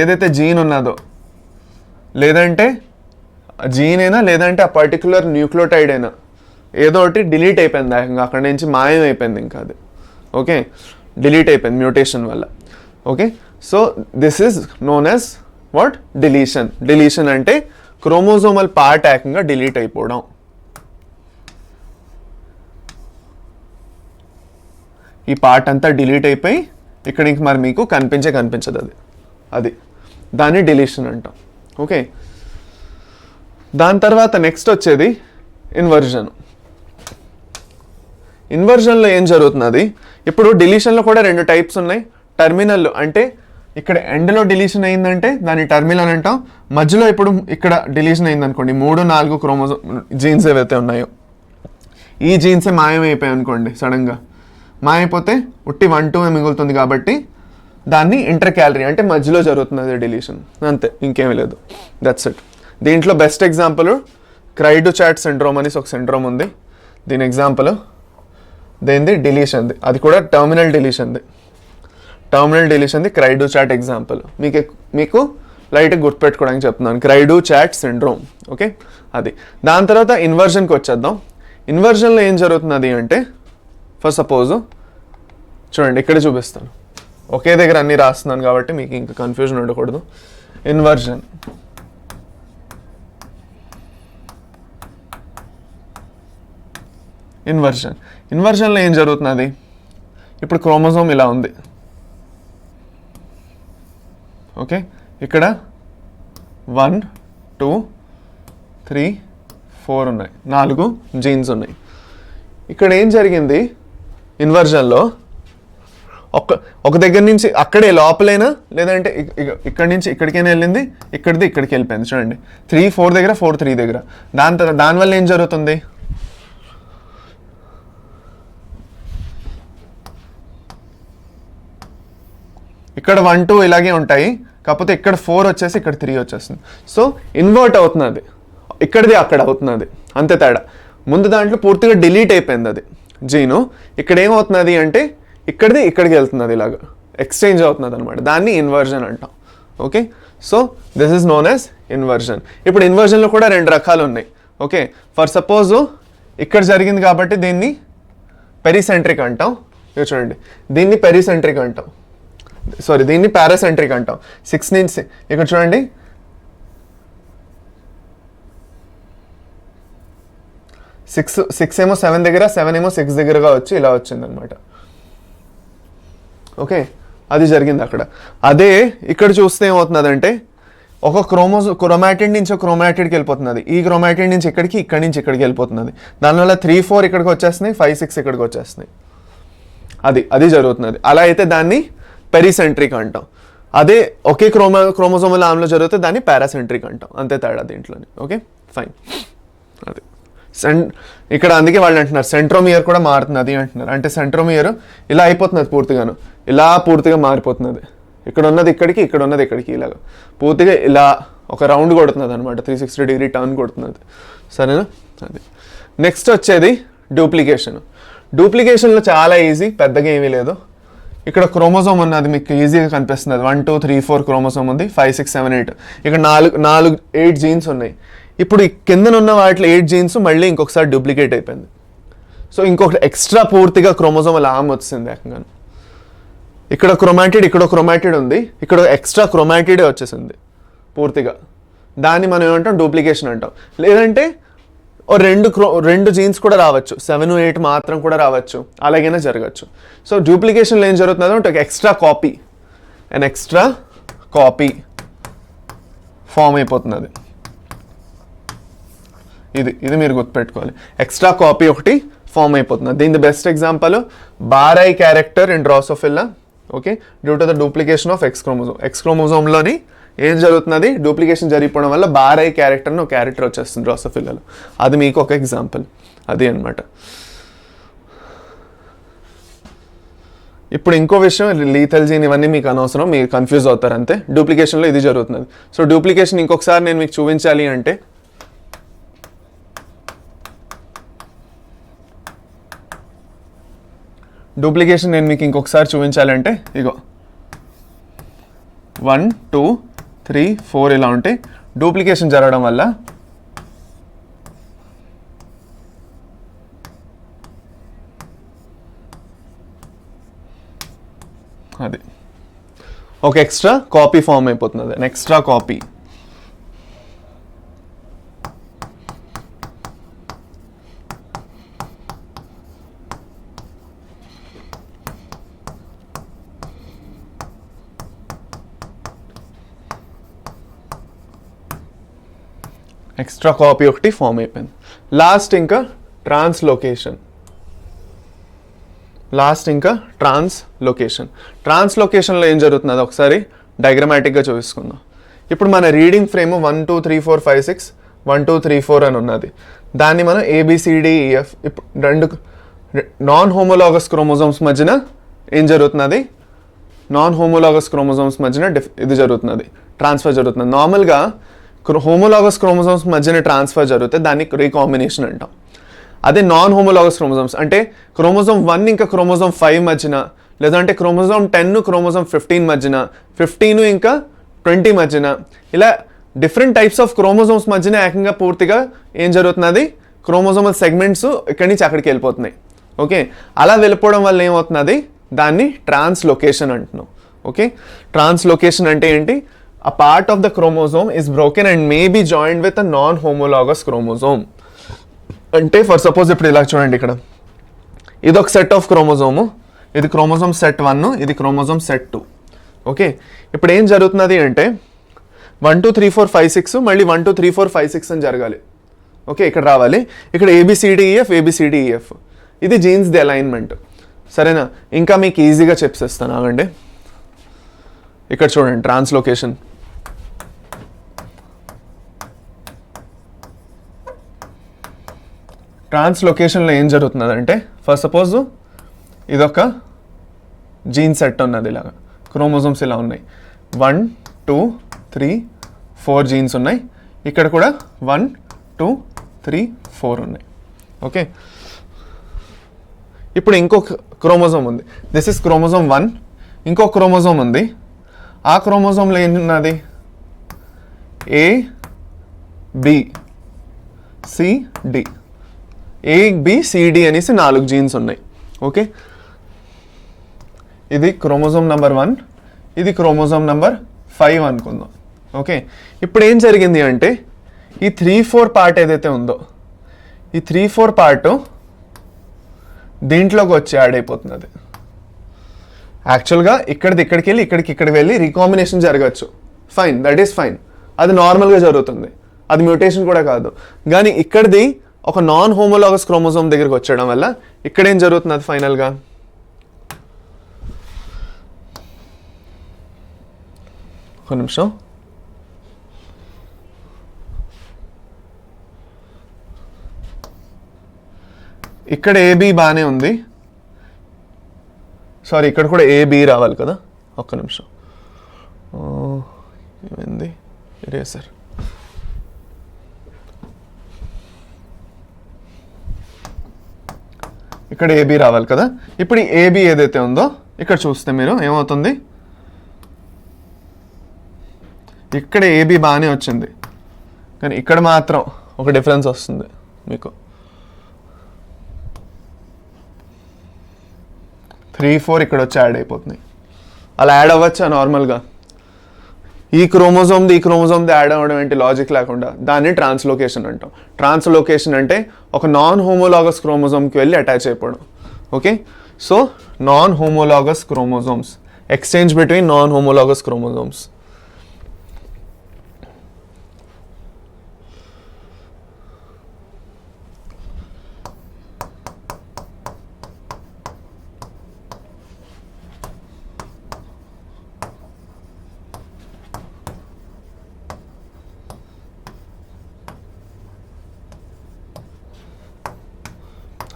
ఏదైతే జీన్ ఉన్నదో, లేదంటే జీన్ అయినా లేదంటే ఆ పర్టికులర్ న్యూక్లియోటైడ్ అయినా ఏదో ఒకటి డిలీట్ అయిపోయింది ఇంకా అక్కడి నుంచి మాయం అయిపోయింది ఇంకా అది. ఓకే, డిలీట్ అయిపోయింది మ్యూటేషన్ వల్ల. Okay, so this is known as what, deletion. Deletion అంటే క్రోమోజోమల్ పార్ట్ ఏకంగా డిలీట్ అయిపోవడం. ఈ పార్ట్ అంతా డిలీట్ అయిపోయి ఇక్కడ ఇంక మరి మీకు కనిపించదు అది దాన్ని డిలీషన్ అంటాం. ఓకే, దాని తర్వాత నెక్స్ట్ వచ్చేది ఇన్వర్జన్. ఇన్వర్జన్లో ఏం జరుగుతున్నది, ఇప్పుడు డిలీషన్లో కూడా 2 టైప్స్ ఉన్నాయి. టర్మినల్ అంటే ఇక్కడ ఎండ్లో డిలీషన్ అయిందంటే దాన్ని టర్మినల్ అంటాం. మధ్యలో ఇప్పుడు ఇక్కడ డిలీషన్ అయిందనుకోండి, 3 4 క్రోమోజోమ్ జీన్స్ ఏవైతే ఉన్నాయో ఈ జీన్సే మాయమైపోయాయి అనుకోండి, సడన్గా మాయమైపోతే ఉట్టి 1 2 మిగులుతుంది. కాబట్టి దాన్ని ఇంటర్ క్యాలరీ అంటే మధ్యలో జరుగుతున్నది డిలీషన్, అంతే, ఇంకేమీ లేదు. That's it. దీంట్లో బెస్ట్ ఎగ్జాంపుల్ క్రైడు చాట్ సిండ్రోమ్ అనేసి ఒక సిండ్రోమ్ ఉంది. దీని ఎగ్జాంపుల్ దేనిది, డిలీషన్ది. అది కూడా టర్మినల్ డిలీషన్ది. టర్మినల్ డిలీషన్ది క్రైడు చాట్ ఎగ్జాంపుల్. మీకు లైట్గా గుర్తుపెట్టుకోవడానికి చెప్తున్నాను, క్రైడు చాట్ సిండ్రోమ్. ఓకే, అది. దాని తర్వాత ఇన్వర్జన్కి వచ్చేద్దాం. ఇన్వర్జన్లో ఏం జరుగుతున్నది అంటే, ఫర్ సపోజ్ చూడండి ఇక్కడ చూపిస్తాను, ఒకే దగ్గర అన్ని రాస్తున్నాను కాబట్టి మీకు ఇంకా కన్ఫ్యూజన్ ఉండకూడదు. ఇన్వర్జన్, ఇన్వర్జన్లో ఏం జరుగుతున్నది, ఇప్పుడు క్రోమోజోమ్ ఇలా ఉంది. ఓకే, ఇక్కడ 1 2 3 4 ఉన్నాయి, 4 జీన్స్ ఉన్నాయి. ఇక్కడ ఏం జరిగింది ఇన్వర్జన్లో, ఒక దగ్గర నుంచి అక్కడే లోపలైనా లేదంటే ఇక్కడి నుంచి ఇక్కడికైనా వెళ్ళింది, ఇక్కడిది ఇక్కడికి వెళ్ళిపోయింది. చూడండి 3 4 దగ్గర 4 3 దగ్గర. దానివల్ల ఏం జరుగుతుంది, ఇక్కడ 1 2 ఇలాగే ఉంటాయి, కాకపోతే ఇక్కడ 4 వచ్చేసి ఇక్కడ 3 వచ్చేస్తుంది. సో ఇన్వర్ట్ అవుతున్నది, ఇక్కడిది అక్కడ అవుతున్నది, అంతే తేడా. ముందు దాంట్లో పూర్తిగా డిలీట్ అయిపోయింది అది జీను. ఇక్కడ ఏమవుతున్నది అంటే ఇక్కడిది ఇక్కడికి వెళ్తున్నది, ఇలాగా ఎక్స్చేంజ్ అవుతున్నది అనమాట. దాన్ని ఇన్వర్జన్ అంటాం. Okay, so this is known as inversion. ఇప్పుడు ఇన్వర్జన్లో కూడా 2 రకాలు ఉన్నాయి. ఓకే, ఫర్ సపోజ్ ఇక్కడ జరిగింది కాబట్టి దీన్ని పెరిసెంట్రిక్ అంటాం. ఇక చూడండి, దీన్ని పెరిసెంట్రిక్ అంటాం, సారీ దీన్ని పారాసెంట్రిక్ అంటాం. 6 నుంచి ఇక్కడ చూడండి, 6 ఏమో 7 దగ్గర, 7 ఏమో 6 దగ్గరగా వచ్చి ఇలా వచ్చింది అనమాట. ఓకే, అది జరిగింది అక్కడ. అదే ఇక్కడ చూస్తే ఏమవుతున్నదంటే ఒక క్రోమాటిడ్ నుంచి ఒక క్రోమాటిడ్కి వెళ్ళిపోతున్నది, ఈ క్రోమాటిడ్ నుంచి ఇక్కడికి, ఇక్కడి నుంచి ఇక్కడికి వెళ్ళిపోతున్నది. దానివల్ల 3 4 ఇక్కడికి వచ్చేస్తున్నాయి, 5 6 ఇక్కడికి వచ్చేస్తున్నాయి. అది జరుగుతున్నది. అలా అయితే దాన్ని పెరిసెంట్రిక్ అంటాం. అదే ఒకే క్రోమోజోమల్ ఆమ్లో జరిగితే దాన్ని పారాసెంట్రిక్ అంటాం, అంతే తేడా దీంట్లోని. Okay, fine. అది ఇక్కడ అందుకే వాళ్ళు అంటున్నారు సెంట్రోమియర్ కూడా మారుతున్నది అంటున్నారు. అంటే సెంట్రోమియర్ ఇలా అయిపోతున్నది, పూర్తిగాను ఇలా పూర్తిగా మారిపోతున్నది. ఇక్కడ ఉన్నది ఇక్కడికి, ఇక్కడ ఉన్నది ఇక్కడికి, ఇలాగ పూర్తిగా ఇలా ఒక రౌండ్ కొడుతున్నది అనమాట, 360 డిగ్రీ టర్న్ కొడుతున్నది. సరేనా, అది. నెక్స్ట్ వచ్చేది డూప్లికేషన్. డూప్లికేషన్లో చాలా ఈజీ, పెద్దగా ఏమీ లేదు. ఇక్కడ క్రోమోజోమ్ ఉన్నది మీకు ఈజీగా కనిపిస్తుంది. 1 2 3 4 క్రోమోజోమ్ ఉంది, 5 6 7 8 ఇక్కడ 8 జీన్స్ ఉన్నాయి. ఇప్పుడు ఈ కిందన ఉన్న వాటిలో 8 జీన్స్ మళ్ళీ ఇంకొకసారి డూప్లికేట్ అయిపోయింది. సో ఇంకొకటి ఎక్స్ట్రా పూర్తిగా క్రోమోజోమ్ ఆమ్ వచ్చింది ఏకంగా. ఇక్కడ క్రోమాటిడ్ ఉంది, ఇక్కడ ఎక్స్ట్రా క్రోమాటిడే వచ్చేసింది పూర్తిగా. దాన్ని మనం ఏమంటాం, డూప్లికేషన్ అంటాం. లేదంటే ఓ రెండు జీన్స్ కూడా రావచ్చు, 7 8 మాత్రం కూడా రావచ్చు, అలాగైనా జరగచ్చు. సో డూప్లికేషన్లో ఏం జరుగుతుందో అంటే ఒక ఎక్స్ట్రా కాపీ ఫామ్ అయిపోతుంది. ఇది మీరు గుర్తుపెట్టుకోవాలి, ఎక్స్ట్రా కాపీ ఒకటి ఫామ్ అయిపోతుంది. దీని best example bar eye character in Drosophila. Okay, due to the duplication of X క్రోమోజోమ్లోని ఏం జరుగుతున్నది, డూప్లికేషన్ జరిగిపోవడం వల్ల బారై క్యారెక్టర్ని ఒక క్యారెక్టర్ వచ్చేస్తుంది డ్రోసోఫిల్లాలో. అది మీకు ఒక ఎగ్జాంపుల్, అది అనమాట. ఇప్పుడు ఇంకో విషయం, లీథల్ జీన్ ఇవన్నీ మీకు అనవసరం, మీరు కన్ఫ్యూజ్ అవుతారు అంతే. డూప్లికేషన్లో ఇది జరుగుతున్నది. సో డూప్లికేషన్ ఇంకొకసారి నేను మీకు చూపించాలి అంటే ఇగో 1 2 3 4 ఇలా ఉంటే డూప్లికేషన్ జరగడం వల్ల అది ఒక ఎక్స్ట్రా కాపీ ఫామ్ అయిపోతుంది. Extra copy. ఎక్స్ట్రా కాపీ ఒకటి ఫామ్ అయిపోయింది. లాస్ట్ ఇంకా ట్రాన్స్లోకేషన్లో ఏం జరుగుతుంది ఒకసారి డయాగ్రమాటిక్గా చూసుకుందాం. ఇప్పుడు మన రీడింగ్ ఫ్రేమ్ 1 2 3 4 5 6 1 2 3 4 అని ఉన్నది. దాన్ని మనం ABCDEF ఇప్పుడు రెండు నాన్ హోమోలాగస్ క్రోమోజోమ్స్ మధ్యన ఏం జరుగుతున్నది, ఇది జరుగుతున్నది, ట్రాన్స్ఫర్ జరుగుతుంది. నార్మల్గా హోమోలాగస్ క్రోమోజోమ్స్ మధ్యన ట్రాన్స్ఫర్ జరిగితే దాన్ని రీకాంబినేషన్ అంటాం. అదే నాన్ హోమోలాగస్ క్రోమోజోమ్స్ అంటే క్రోమోజోమ్ 1 ఇంకా క్రోమోజోమ్ 5 మధ్యన, లేదంటే క్రోమోజోమ్ 10 క్రోమోజోమ్ 15 మధ్యన, 15 ఇంకా 20 మధ్యన, ఇలా డిఫరెంట్ టైప్స్ ఆఫ్ క్రోమోజోమ్స్ మధ్యన ఏకంగా పూర్తిగా ఏం జరుగుతున్నది, క్రోమోజోమల్ సెగ్మెంట్స్ ఇక్కడి నుంచి అక్కడికి వెళ్ళిపోతున్నాయి. ఓకే, అలా వెళ్ళిపోవడం వల్ల ఏమవుతున్నది, దాన్ని ట్రాన్స్లోకేషన్ అంటున్నాం. ఓకే, ట్రాన్స్లోకేషన్ అంటే ఏంటి, a part of the chromosome is broken and may be joined with a non-homologous chromosome. అంటే ఫర్ సపోజ్ ఇప్పుడు ఇలా చూడండి, ఇక్కడ ఇది ఒక సెట్ ఆఫ్ క్రోమోజోము, ఇది క్రోమోజోమ్ సెట్ 1, ఇది క్రోమోజోమ్ సెట్ 2. ఓకే, ఇప్పుడు ఏం జరుగుతున్నది అంటే 1 2 3 4 5 6 మళ్ళీ 1 2 3 4 5 6 అని జరగాలి. ఓకే, ఇక్కడ రావాలి, ఇక్కడ ABCDEF ఇది జీన్స్ ది అలైన్మెంట్. సరేనా, ఇంకా మీకు ఈజీగా చెప్పేస్తాను ఆగండి. ఇక్కడ చూడండి ట్రాన్స్లోకేషన్. ట్రాన్స్లోకేషన్లో ఏం జరుగుతున్నదంటే ఫస్ట్ సపోజ్ ఇదొక జీన్ సెట్ ఉన్నది, ఇలాగా క్రోమోజోమ్స్ ఇలా ఉన్నాయి, 1 2 3 4 జీన్స్ ఉన్నాయి, ఇక్కడ కూడా 1 2 3 4 ఉన్నాయి. ఓకే, ఇప్పుడు ఇంకొక క్రోమోజోమ్ ఉంది, దిస్ ఇస్ క్రోమోజోమ్ 1. ఇంకొక క్రోమోజోమ్ ఉంది, ఆ క్రోమోజోమ్లో ఏంటున్నది ABCD అనేసి 4 జీన్స్ ఉన్నాయి. ఓకే, ఇది క్రోమోజోమ్ నెంబర్ 1, ఇది క్రోమోజోమ్ నెంబర్ 5 అనుకుందాం. ఓకే, ఇప్పుడు ఏం జరిగింది అంటే ఈ 3-4 పార్ట్ ఏదైతే ఉందో, ఈ 3-4 పార్ట్ దీంట్లోకి వచ్చి యాడ్ అయిపోతున్నది. యాక్చువల్గా ఇక్కడికి వెళ్ళి ఇక్కడికి వెళ్ళి రీకాంబినేషన్ జరగచ్చు, ఫైన్, దట్ ఈస్ ఫైన్, అది నార్మల్గా జరుగుతుంది, అది మ్యూటేషన్ కూడా కాదు. కానీ ఇక్కడిది ఒక నాన్ హోమోలాగస్ క్రోమోజోమ్ దగ్గరికి వచ్చేయడం వల్ల ఇక్కడ ఏం జరుగుతున్నది ఫైనల్గా, ఒక నిమిషం, ఇక్కడ AB బాగానే ఉంది, సారీ ఇక్కడ కూడా AB రావాలి కదా, ఒక్క నిమిషం, ఏమైంది ఎరేసర్, ఇక్కడ AB రావాలి కదా. ఇప్పుడు ఈ AB ఏదైతే ఉందో ఇక్కడ చూస్తే మీరు ఏమవుతుంది, ఇక్కడ ఏబి బాగానే వచ్చింది, కానీ ఇక్కడ మాత్రం ఒక డిఫరెన్స్ వస్తుంది మీకు. 3, 4 ఇక్కడ వచ్చి యాడ్ అయిపోతున్నాయి. అలా యాడ్ అవ్వచ్చా నార్మల్గా? ఈ క్రోమోజోమ్ది యాడ్ అవ్వడం ఏంటి లాజిక్ లేకుండా? దాన్ని ట్రాన్స్లోకేషన్ అంటాం. ట్రాన్స్లోకేషన్ అంటే ఒక నాన్ హోమోలాగస్ క్రోమోజోమ్కి వెళ్ళి అటాచ్ అయిపోవడం. Okay, so non homologous chromosomes, exchange between non homologous chromosomes.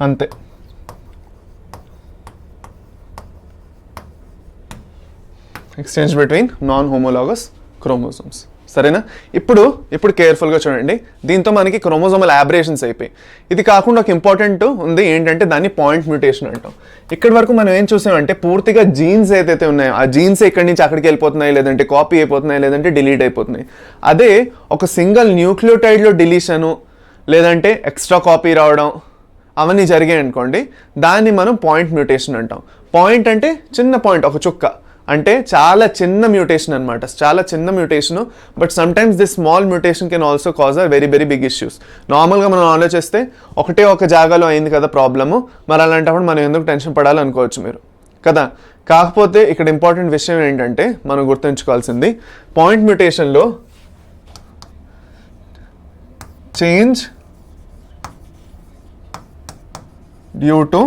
అంతే. Exchange between non homologous chromosomes. సరేనా? ఇప్పుడు కేర్ఫుల్గా చూడండి. దీంతో మనకి క్రోమోజోమల్ యాబ్రేషన్స్ అయిపోయి. ఇది కాకుండా ఒక ఇంపార్టెంట్ ఉంది ఏంటంటే దాన్ని పాయింట్ మ్యూటేషన్ అంటాం. ఇక్కడి వరకు మనం ఏం చూసామంటే పూర్తిగా జీన్స్ ఏదైతే ఉన్నాయో ఆ జీన్స్ ఇక్కడి నుంచి అక్కడికి వెళ్ళిపోతున్నాయి, లేదంటే కాపీ అయిపోతున్నాయి, లేదంటే డిలీట్ అయిపోతున్నాయి. అదే ఒక సింగిల్ న్యూక్లియోటైడ్లో డిలీషను లేదంటే ఎక్స్ట్రా కాపీ రావడం అవన్నీ జరిగాయి అనుకోండి, దాన్ని మనం పాయింట్ మ్యూటేషన్ అంటాం. పాయింట్ అంటే చిన్న పాయింట్, ఒక చుక్క, అంటే చాలా చిన్న మ్యూటేషన్ అనమాట, చాలా చిన్న mutation. But sometimes this small mutation can also cause a very very big issues. నార్మల్గా మనం ఆలోచిస్తే ఒక జాగాలో అయింది కదా ప్రాబ్లము, మరి అలాంటప్పుడు మనం ఎందుకు టెన్షన్ పడాలనుకోవచ్చు మీరు కదా. కాకపోతే ఇక్కడ ఇంపార్టెంట్ విషయం ఏంటంటే మనం గుర్తుంచుకోవాల్సింది, పాయింట్ మ్యూటేషన్లో change due to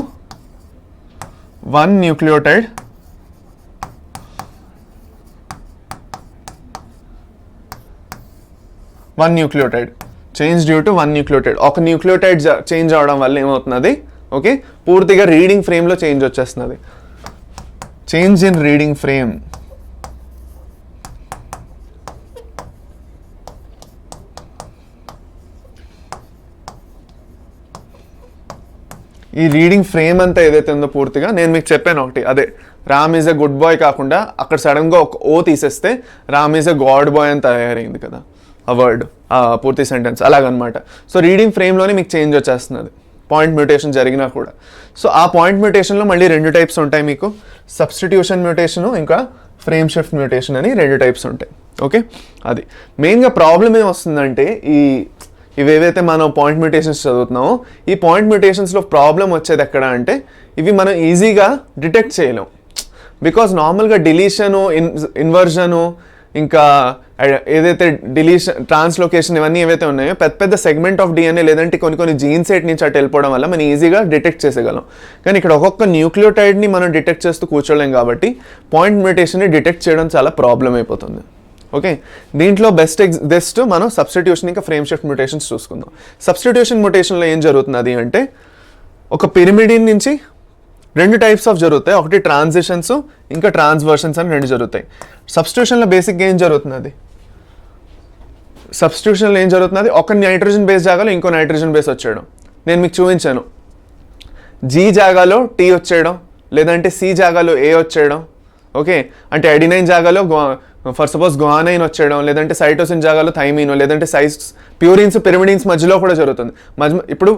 one nucleotide change due to one nucleotide. ఒక న్యూక్లియోటైడ్ చేంజ్ అవడం వల్ల ఏమవుతున్నది, ఓకే, పూర్తిగా రీడింగ్ ఫ్రేమ్లో చేంజ్ వచ్చేస్తున్నది. Change in reading frame. ఈ రీడింగ్ ఫ్రేమ్ అంతా ఏదైతే ఉందో పూర్తిగా నేను మీకు చెప్పాను ఒకటి, అదే Ram is a good boy కాకుండా అక్కడ సడన్గా ఒక ఓ తీసేస్తే Ram is a god boy అని తయారైంది కదా ఆ వర్డ్, ఆ పూర్తి సెంటెన్స్ అలాగనమాట. సో రీడింగ్ ఫ్రేమ్లోనే మీకు చేంజ్ వచ్చేస్తున్నది పాయింట్ మ్యూటేషన్ జరిగినా కూడా. సో ఆ పాయింట్ మ్యూటేషన్లో మళ్ళీ 2 టైప్స్ ఉంటాయి మీకు, సబ్స్టిట్యూషన్ మ్యూటేషను ఇంకా ఫ్రేమ్ షిఫ్ట్ మ్యూటేషన్ అని 2 టైప్స్ ఉంటాయి. ఓకే, అది మెయిన్గా ప్రాబ్లం ఏమొస్తుందంటే ఇవేవైతే మనం పాయింట్ మ్యూటేషన్స్ చదువుతున్నామో ఈ పాయింట్ మ్యూటేషన్స్లో ప్రాబ్లం వచ్చేది ఎక్కడ అంటే ఇవి మనం ఈజీగా డిటెక్ట్ చేయలేం. బికాజ్ నార్మల్గా డిలీషను, ఇన్వర్జను, ఇంకా ఏదైతే డిలీషన్, ట్రాన్స్లోకేషన్ ఇవన్నీ ఏవైతే ఉన్నాయో పెద్ద సెగ్మెంట్ ఆఫ్ డిఎన్ఏ లేదంటే కొన్ని జీన్ సైట్ నుంచి అటు వెళ్ళిపోవడం వల్ల మనం ఈజీగా డిటెక్ట్ చేసేయగలం. కానీ ఇక్కడ ఒక్కొక్క న్యూక్లియోటైడ్ని మనం డిటెక్ట్ చేస్తూ కూర్చోలేం కాబట్టి పాయింట్ మ్యూటేషన్ని డిటెక్ట్ చేయడం చాలా ప్రాబ్లం అయిపోతుంది. ఓకే, దీంట్లో బెస్ట్ మనం సబ్స్టిట్యూషన్ ఇంకా ఫ్రేమ్ షిఫ్ట్ మ్యూటేషన్స్ చూసుకుందాం. సబ్స్టిట్యూషన్ మ్యూటేషన్లో ఏం జరుగుతున్నది అంటే ఒక పిరిమిడిన్ నుంచి 2 టైప్స్ ఆఫ్ జరుగుతాయి, ఒకటి ట్రాన్సిషన్స్ ఇంకా ట్రాన్స్వర్షన్స్ అని 2 జరుగుతాయి. సబ్స్టిట్యూషన్లో బేసిక్గా ఏం జరుగుతున్నది, ఒక నైట్రోజన్ బేస్ జాగాలో ఇంకో నైట్రోజన్ బేస్ వచ్చేయడం. నేను మీకు చూపించాను, జీ జాగాలో టీ వచ్చేయడం, లేదంటే సి జాగాలో ఏ వచ్చేయడం. ఓకే, అంటే అడినైన్ జాగాలో ఫర్ సపోజ్ గ్వానైన్ వచ్చేయడం, లేదంటే సైటోసిన్ జాగాలో థైమిన్, లేదంటే ప్యూరిన్స్ పిరిమిడిన్స్ మధ్యలో కూడా జరుగుతుంది. ఇప్పుడు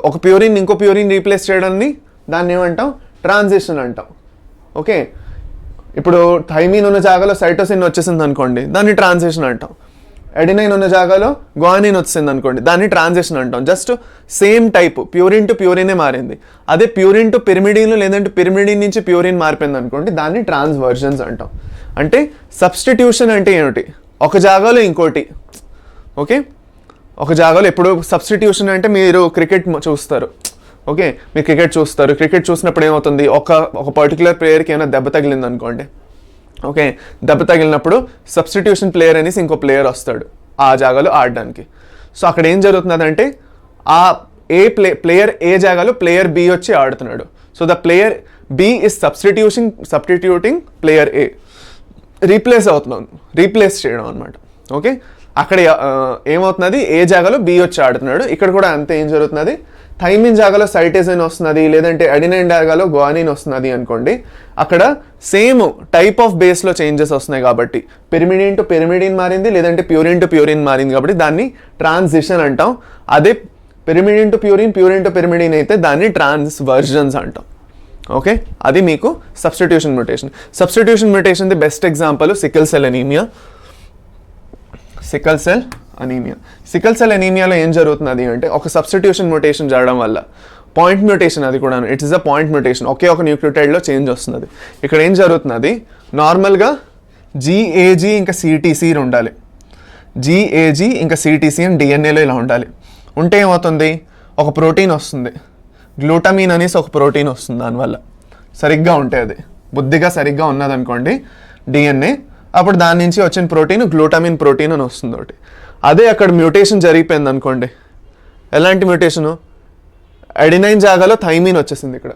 ఒక ప్యూరిన్ ఇంకో ప్యూరిన్ రీప్లేస్ చేయడాన్ని దాన్ని ఏమంటాం, ట్రాన్సిషన్ అంటాం. ఓకే, ఇప్పుడు థైమిన్ ఉన్న జాగాలో సైటోసిన్ వచ్చేసింది అనుకోండి, దాన్ని ట్రాన్సిషన్ అంటాం. ఎడినైన్ ఉన్న జాగాలో గ్వానిన్ వచ్చింది అనుకోండి, దాన్ని ట్రాన్సిషన్ అంటాం. Just same type, purine to ప్యూరినే మారింది. అదే ప్యూరిన్ టు పిరిమిడిన్ లేదంటే పిరిమిడిన్ నుంచి ప్యూరిన్ మారిపోయింది అనుకోండి, దాన్ని ట్రాన్స్వర్జన్స్ అంటాం. అంటే సబ్స్టిట్యూషన్ అంటే ఏమిటి, ఒక జాగాలో ఇంకోటి. ఓకే, ఒక జాగాలో ఇప్పుడు సబ్స్టిట్యూషన్ అంటే మీరు క్రికెట్ చూస్తారు. ఓకే, మీరు క్రికెట్ చూసినప్పుడు ఏమవుతుంది, ఒక పర్టికులర్ ప్లేయర్కి ఏమైనా దెబ్బ తగిలింది అనుకోండి. ఓకే, దెబ్బ తగిలినప్పుడు సబ్స్టిట్యూషన్ ప్లేయర్ అనేసి ఇంకో ప్లేయర్ వస్తాడు ఆ జాగాలో ఆడడానికి. సో అక్కడ ఏం జరుగుతుందంటే ఆ ప్లేయర్ ఏ జాగాలో ప్లేయర్ బి వచ్చి ఆడుతున్నాడు. So the player B is substituting player A, replace చేయడం అనమాట. ఓకే, అక్కడ ఏమవుతున్నది, ఏ జాగాలో బి వచ్చి ఆడుతున్నాడు, ఇక్కడ కూడా అంతే ఏం జరుగుతున్నది, థైమిన్ జాగాలో సైటోసిన్ వస్తున్నది, లేదంటే అడినైన్ జాగాలో గ్వానిన్ వస్తున్నది అనుకోండి, అక్కడ సేమ్ టైప్ ఆఫ్ బేస్లో చేంజెస్ వస్తున్నాయి కాబట్టి పిరిమిడిన్ టు పిరిమిడిన్ మారింది, లేదంటే ప్యూరిన్ టు ప్యూరిన్ మారింది కాబట్టి దాన్ని ట్రాన్సిషన్ అంటాం. అదే pyrimidine to purine, purine to pyrimidine అయితే దాన్ని ట్రాన్స్వర్జన్స్ అంటాం. ఓకే, అది మీకు substitution mutation. Substitution mutation the best example sickle cell anaemia. Sickle cell అనీమియాలో ఏం జరుగుతున్నది అంటే ఒక సబ్స్టిట్యూషన్ మ్యూటేషన్ జరగడం వల్ల, పాయింట్ మ్యూటేషన్ అది కూడా, ఇట్స్ అ పాయింట్ మ్యూటేషన్, ఒకే ఒక న్యూక్లియోటైడ్లో చేంజ్ వస్తున్నది. ఇక్కడ ఏం జరుగుతున్నది, నార్మల్గా జీఏజీ ఇంకా సిటీసీ ఉండాలి, జీఏజీ ఇంకా సిటీసీ అని డిఎన్ఏలో ఇలా ఉండాలి. ఉంటే ఏమవుతుంది, ఒక ప్రోటీన్ వస్తుంది, గ్లూటమీన్ అనేసి ఒక ప్రోటీన్ వస్తుంది. దానివల్ల సరిగ్గా ఉంటే, అది బుద్ధిగా సరిగ్గా ఉన్నదనుకోండి డిఎన్ఏ, అప్పుడు దాని నుంచి వచ్చిన ప్రోటీన్ గ్లూటమిన్ ప్రోటీన్ అని వస్తుంది ఒకటి. అదే అక్కడ మ్యూటేషన్ జరిగిపోయింది అనుకోండి, ఎలాంటి మ్యూటేషను, అడినైన్ జాగాలో థైమిన్ వచ్చేసింది ఇక్కడ,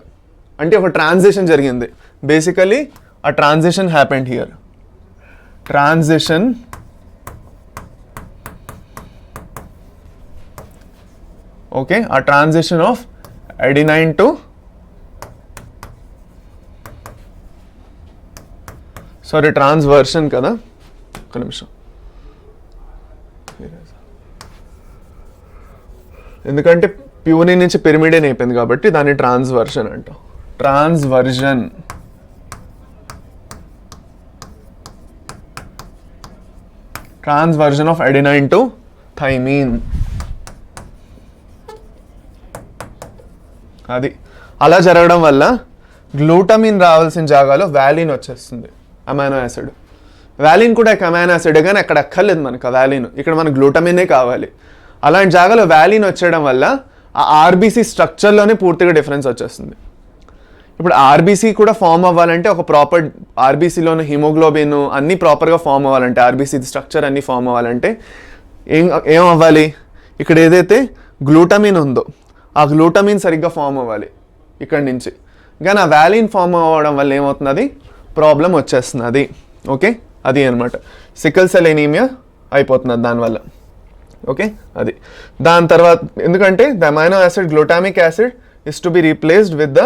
అంటే ఒక ట్రాన్సిషన్ జరిగింది. బేసికలీ ఆ transition happened here. Transition okay, ఆ transition of adenine to transversion కదా, ఒక నిమిషం, ఎందుకంటే ప్యూరిన్ నుంచి పిరిమిడిన్ అయిపోయింది కాబట్టి దాన్ని ట్రాన్స్వర్షన్ అంటాం. Transversion of adenine to thymine. అది అలా జరగడం వల్ల గ్లూటమిన్ రావాల్సిన జాగాలో వాలిన్ వచ్చేస్తుంది, అమైనో యాసిడ్. వాలిన్ కూడా ఒక అమైనో యాసిడ్, కానీ అక్కడ అక్కర్లేదు మనకు ఆ వాలిన్, ఇక్కడ మనకు గ్లూటమినే కావాలి. అలాంటి జాగాలో వాలిన్ వచ్చేయడం వల్ల ఆ ఆర్బీసీ స్ట్రక్చర్లోనే పూర్తిగా డిఫరెన్స్ వచ్చేస్తుంది. ఇప్పుడు ఆర్బీసీ కూడా ఫామ్ అవ్వాలంటే ఒక ప్రాపర్ ఆర్బీసీలోని హిమోగ్లోబిన్ అన్నీ ప్రాపర్గా ఫామ్ అవ్వాలంటే, ఆర్బీసీ స్ట్రక్చర్ అన్నీ ఫామ్ అవ్వాలంటే ఏం అవ్వాలి, ఇక్కడ ఏదైతే గ్లూటమిన్ ఉందో ఆ గ్లూటమిన్ సరిగ్గా ఫామ్ అవ్వాలి ఇక్కడి నుంచి. కానీ ఆ వాలిన్ ఫామ్ అవ్వడం వల్ల ఏమవుతున్నది, ప్రాబ్లం వచ్చేస్తున్నది. ఓకే, అది అనమాట సికిల్ సెల్ ఎనీమియా అయిపోతున్నది దానివల్ల. ఓకే, అది దాని తర్వాత ఎందుకంటే the amino acid glutamic acid is to be replaced with the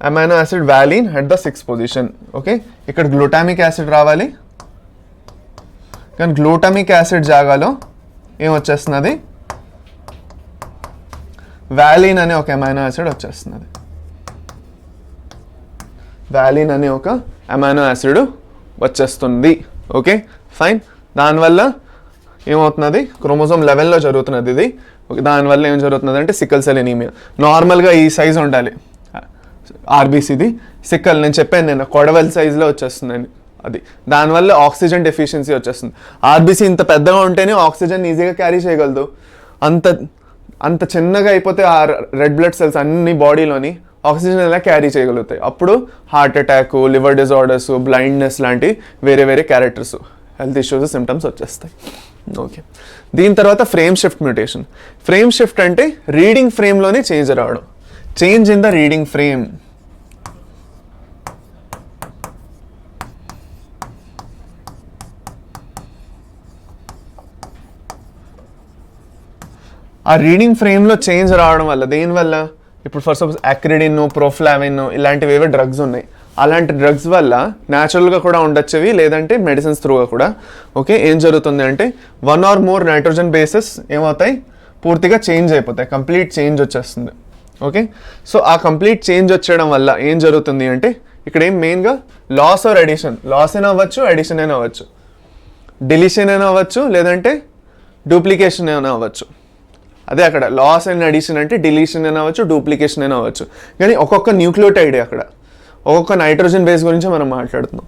amino acid వాలిన్ at the 6th position. Okay, ఇక్కడ గ్లూటామిక్ యాసిడ్ రావాలి, కానీ గ్లూటామిక్ యాసిడ్ జాగాలో ఏం వచ్చేస్తున్నది, వాలిన్ అనే ఒక అమైనో యాసిడ్ వచ్చేస్తున్నది. వాలిన్ అనే ఒక అమైనో యాసిడ్ వచ్చేస్తుంది. Okay, fine. దానివల్ల ఏమవుతున్నది, క్రోమోజోమ్ 11లో జరుగుతున్నది ఇది. దానివల్ల ఏం జరుగుతున్నది అంటే సికిల్ సెల్ ఎనీమియా. నార్మల్గా ఈ సైజ్ ఉండాలి ఆర్బీసీది, సిక్కల్ నేను చెప్పాను నేను కొడవల్ సైజులో వచ్చేస్తుందని. అది దానివల్ల ఆక్సిజన్ డెఫిషియన్సీ వచ్చేస్తుంది. ఆర్బీసీ ఇంత పెద్దగా ఉంటేనే ఆక్సిజన్ ఈజీగా క్యారీ చేయగలదు. అంత చిన్నగా అయిపోతే ఆ రెడ్ బ్లడ్ సెల్స్ అన్ని బాడీలోని ఆక్సిజన్ ఎలా క్యారీ చేయగలుగుతాయి. అప్పుడు heart attack, liver disorders, blindness లాంటి వేరే క్యారెక్టర్స్, హెల్త్ ఇష్యూస్, సిమ్టమ్స్ వచ్చేస్తాయి. ఓకే, దీని తర్వాత frame shift mutation. Frame shift అంటే రీడింగ్ ఫ్రేమ్లోనే చేంజ్ రావడం, change in the reading frame. ఆ రీడింగ్ ఫ్రేమ్లో చేంజ్ రావడం వల్ల, దేనివల్ల, ఇప్పుడు ఫర్ సపోజ్ అక్రిడిన్, ప్రోఫ్లావిన్ ఇలాంటివి ఏవో డ్రగ్స్ ఉన్నాయి, అలాంటి డ్రగ్స్ వల్ల న్యాచురల్గా కూడా ఉండొచ్చేవి, లేదంటే మెడిసిన్స్ త్రూగా కూడా. ఓకే, ఏం జరుగుతుంది అంటే 1 or more నైట్రోజన్ బేసెస్ ఏమవుతాయి, పూర్తిగా చేంజ్ అయిపోతాయి, కంప్లీట్ చేంజ్ వచ్చేస్తుంది. ఓకే, సో ఆ కంప్లీట్ చేంజ్ వచ్చేయడం వల్ల ఏం జరుగుతుంది అంటే ఇక్కడ ఏం మెయిన్గా లాస్ ఆర్ అడిషన్, లాస్ అయినా అవ్వచ్చు, అడిషన్ అయినా అవ్వచ్చు, డిలీషన్ అయినా అవ్వచ్చు, లేదంటే డూప్లికేషన్ అయినా అవ్వచ్చు. అదే అక్కడ లాస్ అండ్ అడిషన్ అంటే డిలీషన్ అయినా అవ్వచ్చు, డూప్లికేషన్ అయినా అవ్వచ్చు. కానీ ఒక్కొక్క న్యూక్లియోటైడ్ అక్కడ ఒక్కొక్క నైట్రోజన్ బేస్ గురించి మనం మాట్లాడుతున్నాం.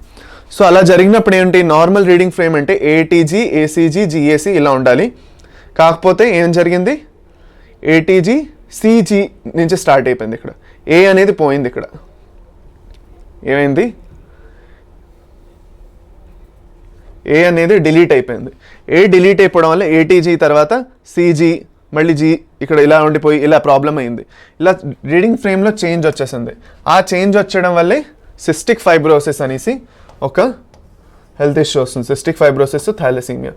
సో అలా జరిగినప్పుడు ఏంటి, నార్మల్ రీడింగ్ ఫ్రేమ్ అంటే ఏటీజీ, ఏసీజీ, జిఏసీ ఇలా ఉండాలి. కాకపోతే ఏం జరిగింది, ఏటీజీ సిజీ నుంచి స్టార్ట్ అయిపోయింది. ఇక్కడ ఏ అనేది పోయింది, ఇక్కడ ఏమైంది, ఏ అనేది డిలీట్ అయిపోయింది. ఏ డిలీట్ అయిపోవడం వల్ల ఏటీజీ తర్వాత సిజీ, మళ్ళీ జీ ఇక్కడ ఇలా ఉండిపోయి ఇలా ప్రాబ్లం అయింది. ఇలా రీడింగ్ ఫ్రేమ్లో చేంజ్ వచ్చేసింది. ఆ చేంజ్ వచ్చేయడం వల్లే సిస్టిక్ ఫైబ్రోసిస్ అనేసి ఒక హెల్త్ ఇష్యూ వస్తుంది. Cystic fibrosis, thalassemia.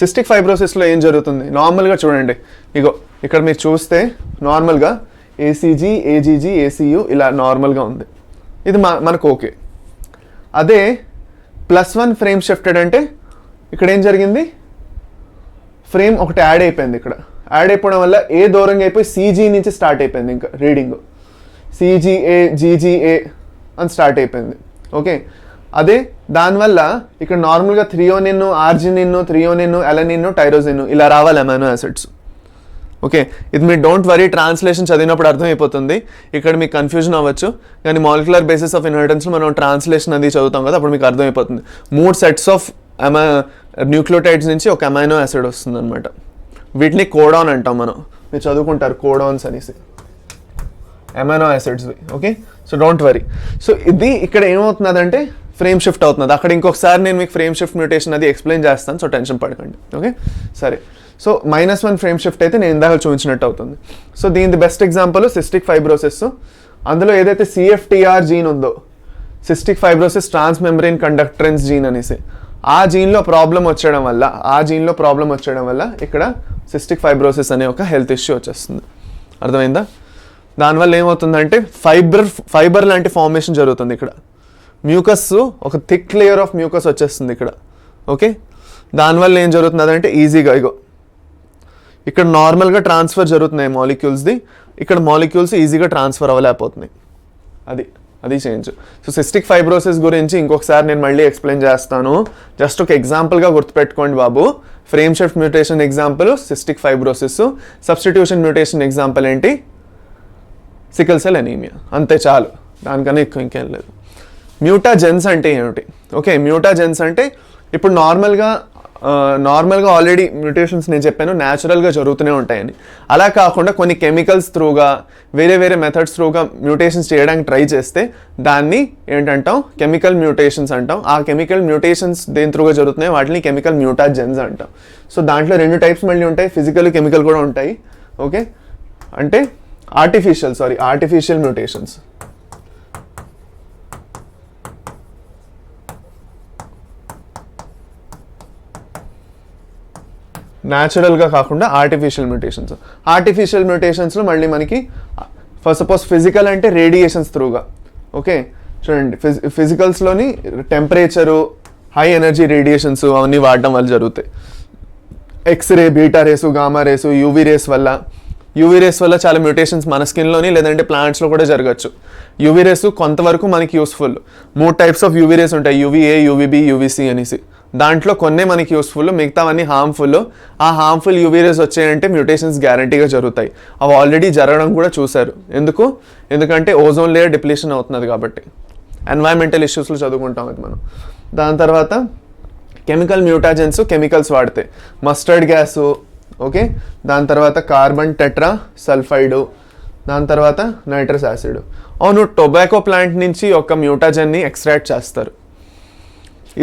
సిస్టిక్ ఫైబ్రోసిస్లో ఏం జరుగుతుంది, నార్మల్గా చూడండి, ఇగో ఇక్కడ మీరు చూస్తే నార్మల్గా ఏసీజీ, ఏజీజీ, ఏసీయు ఇలా నార్మల్గా ఉంది. ఇది మనకు ఓకే. అదే +1 ఫ్రేమ్ షిఫ్టెడ్ అంటే ఇక్కడ ఏం జరిగింది, ఫ్రేమ్ ఒకటి యాడ్ అయిపోయింది. ఇక్కడ యాడ్ అయిపోవడం వల్ల ఏ దూరంగా అయిపోయి సీజీ నుంచి స్టార్ట్ అయిపోయింది. ఇంకా రీడింగ్ సిజిఏ, జీజీఏ అని స్టార్ట్ అయిపోయింది. ఓకే, అదే దానివల్ల ఇక్కడ నార్మల్గా థ్రియోనిన్, ఆర్జినిన్, థ్రియోనిన్, ఎలనిన్, టైరోజిన్ ఇలా రావాలి అమైనో యాసిడ్స్. ఓకే, ఇది మీరు డోంట్ వరీ, ట్రాన్స్లేషన్ చదివినప్పుడు అర్థమైపోతుంది. ఇక్కడ మీకు కన్ఫ్యూజన్ అవ్వచ్చు, కానీ మాలిక్యులర్ బేసిస్ ఆఫ్ ఇన్హెరిటెన్స్లో మనం ట్రాన్స్లేషన్ అది చదువుతాం కదా, అప్పుడు మీకు అర్థమైపోతుంది. 3 సెట్స్ ఆఫ్ న్యూక్లియోటైడ్స్ నుంచి ఒక అమైనో యాసిడ్ వస్తుంది అనమాట. వీటిని కోడాన్ అంటాం మనం, మీరు చదువుకుంటారు కోడాన్స్ అనేసి, అమైనో యాసిడ్స్వి. Okay, so don't worry. So ఇది ఇక్కడ ఏమవుతున్నదంటే ఫ్రేమ్ షిఫ్ట్ అవుతున్నది. అక్కడ ఇంకొకసారి నేను మీకు ఫ్రేమ్ షిఫ్ట్ మ్యూటేషన్ అది ఎక్స్ప్లెయిన్ చేస్తాను, సో టెన్షన్ పడకండి. ఓకే, సరే. సో -1 ఫ్రేమ్ షిఫ్ట్ అయితే నేను ఇందాక చూపించినట్టు అవుతుంది. సో దీని బెస్ట్ ఎగ్జాంపుల్ సిస్టిక్ ఫైబ్రోసిస్. అందులో ఏదైతే CFTR జీన్ ఉందో, సిస్టిక్ ఫైబ్రోసిస్ ట్రాన్స్ మెంబ్రెయిన్ కండక్టరెన్స్ జీన్ అనేసి, ఆ జీన్లో ప్రాబ్లం వచ్చేయడం వల్ల ఇక్కడ సిస్టిక్ ఫైబ్రోసిస్ అనే ఒక హెల్త్ ఇష్యూ వచ్చేస్తుంది. అర్థమైందా? దానివల్ల ఏమవుతుందంటే ఫైబర్ లాంటి ఫార్మేషన్ జరుగుతుంది. ఇక్కడ మ్యూకస్, ఒక థిక్ లేయర్ ఆఫ్ మ్యూకస్ వచ్చేస్తుంది ఇక్కడ. ఓకే, దానివల్ల ఏం జరుగుతుంది అంటే ఈజీగా ఇక్కడ నార్మల్గా ట్రాన్స్ఫర్ జరుగుతున్నాయి మాలిక్యూల్స్ది, ఇక్కడ మాలిక్యూల్స్ ఈజీగా ట్రాన్స్ఫర్ అవ్వలేకపోతున్నాయి. అది చేంజ్. సో సిస్టిక్ ఫైబ్రోసిస్ గురించి ఇంకొకసారి నేను మళ్ళీ ఎక్స్ప్లెయిన్ చేస్తాను. జస్ట్ ఒక ఎగ్జాంపుల్గా గుర్తుపెట్టుకోండి బాబు. Frame shift mutation example cystic fibrosis, substitution mutation example ఏంటి, సికిల్ సెల్ అనీమియా. అంతే, చాలు, దానికన్నా ఎక్కువ ఇంకేం లేదు. మ్యూటాజెన్స్ అంటే ఏమిటి? ఓకే, మ్యూటాజెన్స్ అంటే ఇప్పుడు నార్మల్గా ఆల్రెడీ మ్యూటేషన్స్ నేను చెప్పాను న్యాచురల్గా జరుగుతూనే ఉంటాయని. అలా కాకుండా కొన్ని కెమికల్స్ త్రూగా, వేరే మెథడ్స్ త్రూగా మ్యూటేషన్స్ చేయడానికి ట్రై చేస్తే దాన్ని ఏంటంటాం, కెమికల్ మ్యూటేషన్స్ అంటాం. ఆ కెమికల్ మ్యూటేషన్స్ దేని త్రూగా జరుగుతున్నాయి వాటిని కెమికల్ మ్యూటాజెన్స్ అంటాం. సో దాంట్లో 2 టైప్స్ మళ్ళీ ఉంటాయి, ఫిజికల్, కెమికల్ కూడా ఉంటాయి. ఓకే, అంటే ఆర్టిఫిషియల్ మ్యూటేషన్స్. న్యాచురల్గా కాకుండా ఆర్టిఫిషియల్ మ్యూటేషన్స్లో మళ్ళీ మనకి సపోజ్ ఫిజికల్ అంటే రేడియేషన్స్ త్రూగా. ఓకే, చూడండి, ఫిజికల్స్లోని టెంపరేచరు, హై ఎనర్జీ రేడియేషన్స్ అవన్నీ వాడడం వల్ల జరుగుతాయి. X ray, beta rays, gamma rays, UV rays వల్ల చాలా మ్యూటేషన్స్ మన స్కిన్లోని లేదంటే ప్లాంట్స్లో కూడా జరగచ్చు. యూవీ రేసు కొంతవరకు మనకి useful. 3 types of UV rays ఉంటాయి, UVA, UVB, UVC అనేసి. దాంట్లో కొన్నే మనకి యూస్ఫుల్, మిగతావన్నీ హార్మ్ఫుల్. ఆ హార్మ్ఫుల్ యూవీ రేస్ వచ్చాయంటే మ్యూటేషన్స్ గ్యారంటీగా జరుగుతాయి. అవి ఆల్రెడీ జరగడం కూడా చూశారు. ఎందుకంటే ఓజోన్ లేయర్ డిప్లీషన్ అవుతున్నది కాబట్టి. ఎన్వైరన్మెంటల్ ఇష్యూస్లో చదువుకుంటాం అది మనం. దాని తర్వాత కెమికల్ మ్యూటాజెన్స్, కెమికల్స్ వాడితే మస్టర్డ్ గ్యాసు. ఓకే, దాని తర్వాత కార్బన్ టెట్రా సల్ఫైడు, దాని తర్వాత నైట్రస్ యాసిడ్. అవును, టొబాకో ప్లాంట్ నుంచి ఒక మ్యూటాజెన్ని ఎక్స్ట్రాక్ట్ చేస్తారు.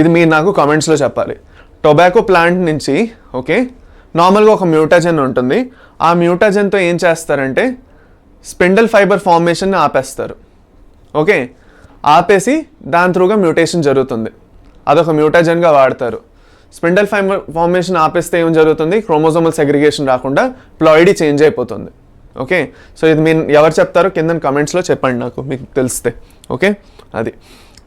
ఇది మీరు నాకు కామెంట్స్లో చెప్పాలి. టొబాకో ప్లాంట్ నుంచి ఓకే నార్మల్గా ఒక మ్యూటాజెన్ ఉంటుంది. ఆ మ్యూటాజెన్తో ఏం చేస్తారంటే స్పిండల్ ఫైబర్ ఫార్మేషన్ని ఆపేస్తారు. ఓకే, ఆపేసి దాని త్రూగా మ్యూటేషన్ జరుగుతుంది. అదొక మ్యూటాజెన్గా వాడతారు. స్పిండల్ ఫైబర్ ఫార్మేషన్ ఆపేస్తే ఏం జరుగుతుంది, క్రోమోజోమల్ సెగ్రిగేషన్ రాకుండా ప్లాయిడీ చేంజ్ అయిపోతుంది. ఓకే, సో ఇది మీరు ఎవరు చెప్తారో కింద కమెంట్స్లో చెప్పండి నాకు, మీకు తెలిస్తే. ఓకే, అది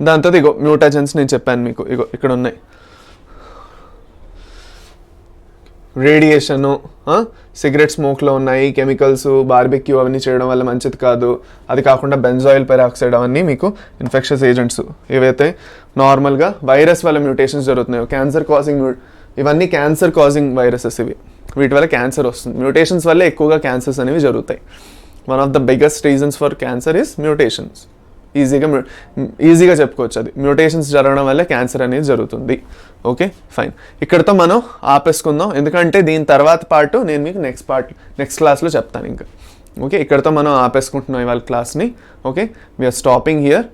దాంతో మ్యూటాజెన్స్ నేను చెప్పాను మీకు, ఇక్కడ ఉన్నాయి. రేడియేషను, సిగరెట్ స్మోక్లో ఉన్నాయి, కెమికల్స్, బార్బిక్యూ అవన్నీ చేయడం వల్ల మంచిది కాదు. అది కాకుండా బెంజాయిల్ పెరాక్సైడ్ అవన్నీ మీకు ఇన్ఫెక్షస్ ఏజెంట్స్. ఏవైతే నార్మల్గా వైరస్ వల్ల మ్యూటేషన్స్ జరుగుతున్నాయో, ఇవన్నీ క్యాన్సర్ కాజింగ్ వైరసెస్. వీటి వల్ల క్యాన్సర్ వస్తుంది. మ్యూటేషన్స్ వల్ల ఎక్కువగా క్యాన్సర్స్ అనేవి జరుగుతాయి. One of the biggest reasons for cancer is mutations. ఈజీగా చెప్పుకోవచ్చు, అది మ్యూటేషన్స్ జరగడం వల్ల క్యాన్సర్ అనేది జరుగుతుంది. Okay, fine. ఇక్కడతో మనం ఆపేసుకుందాం, ఎందుకంటే దీని తర్వాత పార్ట్ నేను మీకు నెక్స్ట్ క్లాస్లో చెప్తాను ఇంకా. ఓకే, ఇక్కడతో మనం ఆపేసుకుంటున్నాం ఇవాళ క్లాస్ని. Okay, we are stopping here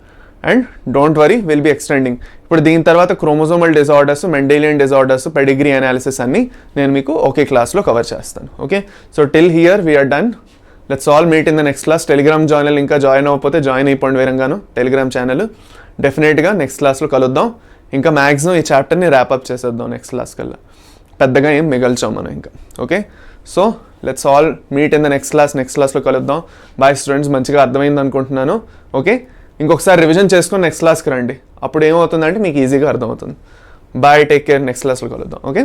and don't worry, will be extending. ఇప్పుడు దీని తర్వాత chromosomal disorders, Mendelian disorders, pedigree analysis అన్నీ నేను మీకు ఒకే క్లాస్లో కవర్ చేస్తాను. Okay, so till here we are done. Let's all meet in the next class. Telegram channel ఇంకా జాయిన్ అవ్వకపోతే జాయిన్ అయిపోండి వేరంగాను. టెలిగ్రామ్ ఛానల్ డెఫినెట్గా నెక్స్ట్ క్లాస్లో కలుద్దాం. ఇంకా మ్యాక్సిమం ఈ చాప్టర్ని ర్యాపప్ చేసేద్దాం నెక్స్ట్ క్లాస్ కల్లా. పెద్దగా ఏం మిగల్చాం మనం ఇంకా. Okay, so let's all meet in the next క్లాస్లో కలుద్దాం. బాయ్ స్టూడెంట్స్, మంచిగా అర్థమైంది అనుకుంటున్నాను. ఓకే, ఇంకొకసారి రివిజన్ చేసుకొని నెక్స్ట్ క్లాస్కి రండి. అప్పుడు ఏమవుతుందంటే మీకు ఈజీగా అర్థమవుతుంది. బాయ్, టేక్ కేర్, నెక్స్ట్ క్లాస్లో కలుద్దాం. ఓకే.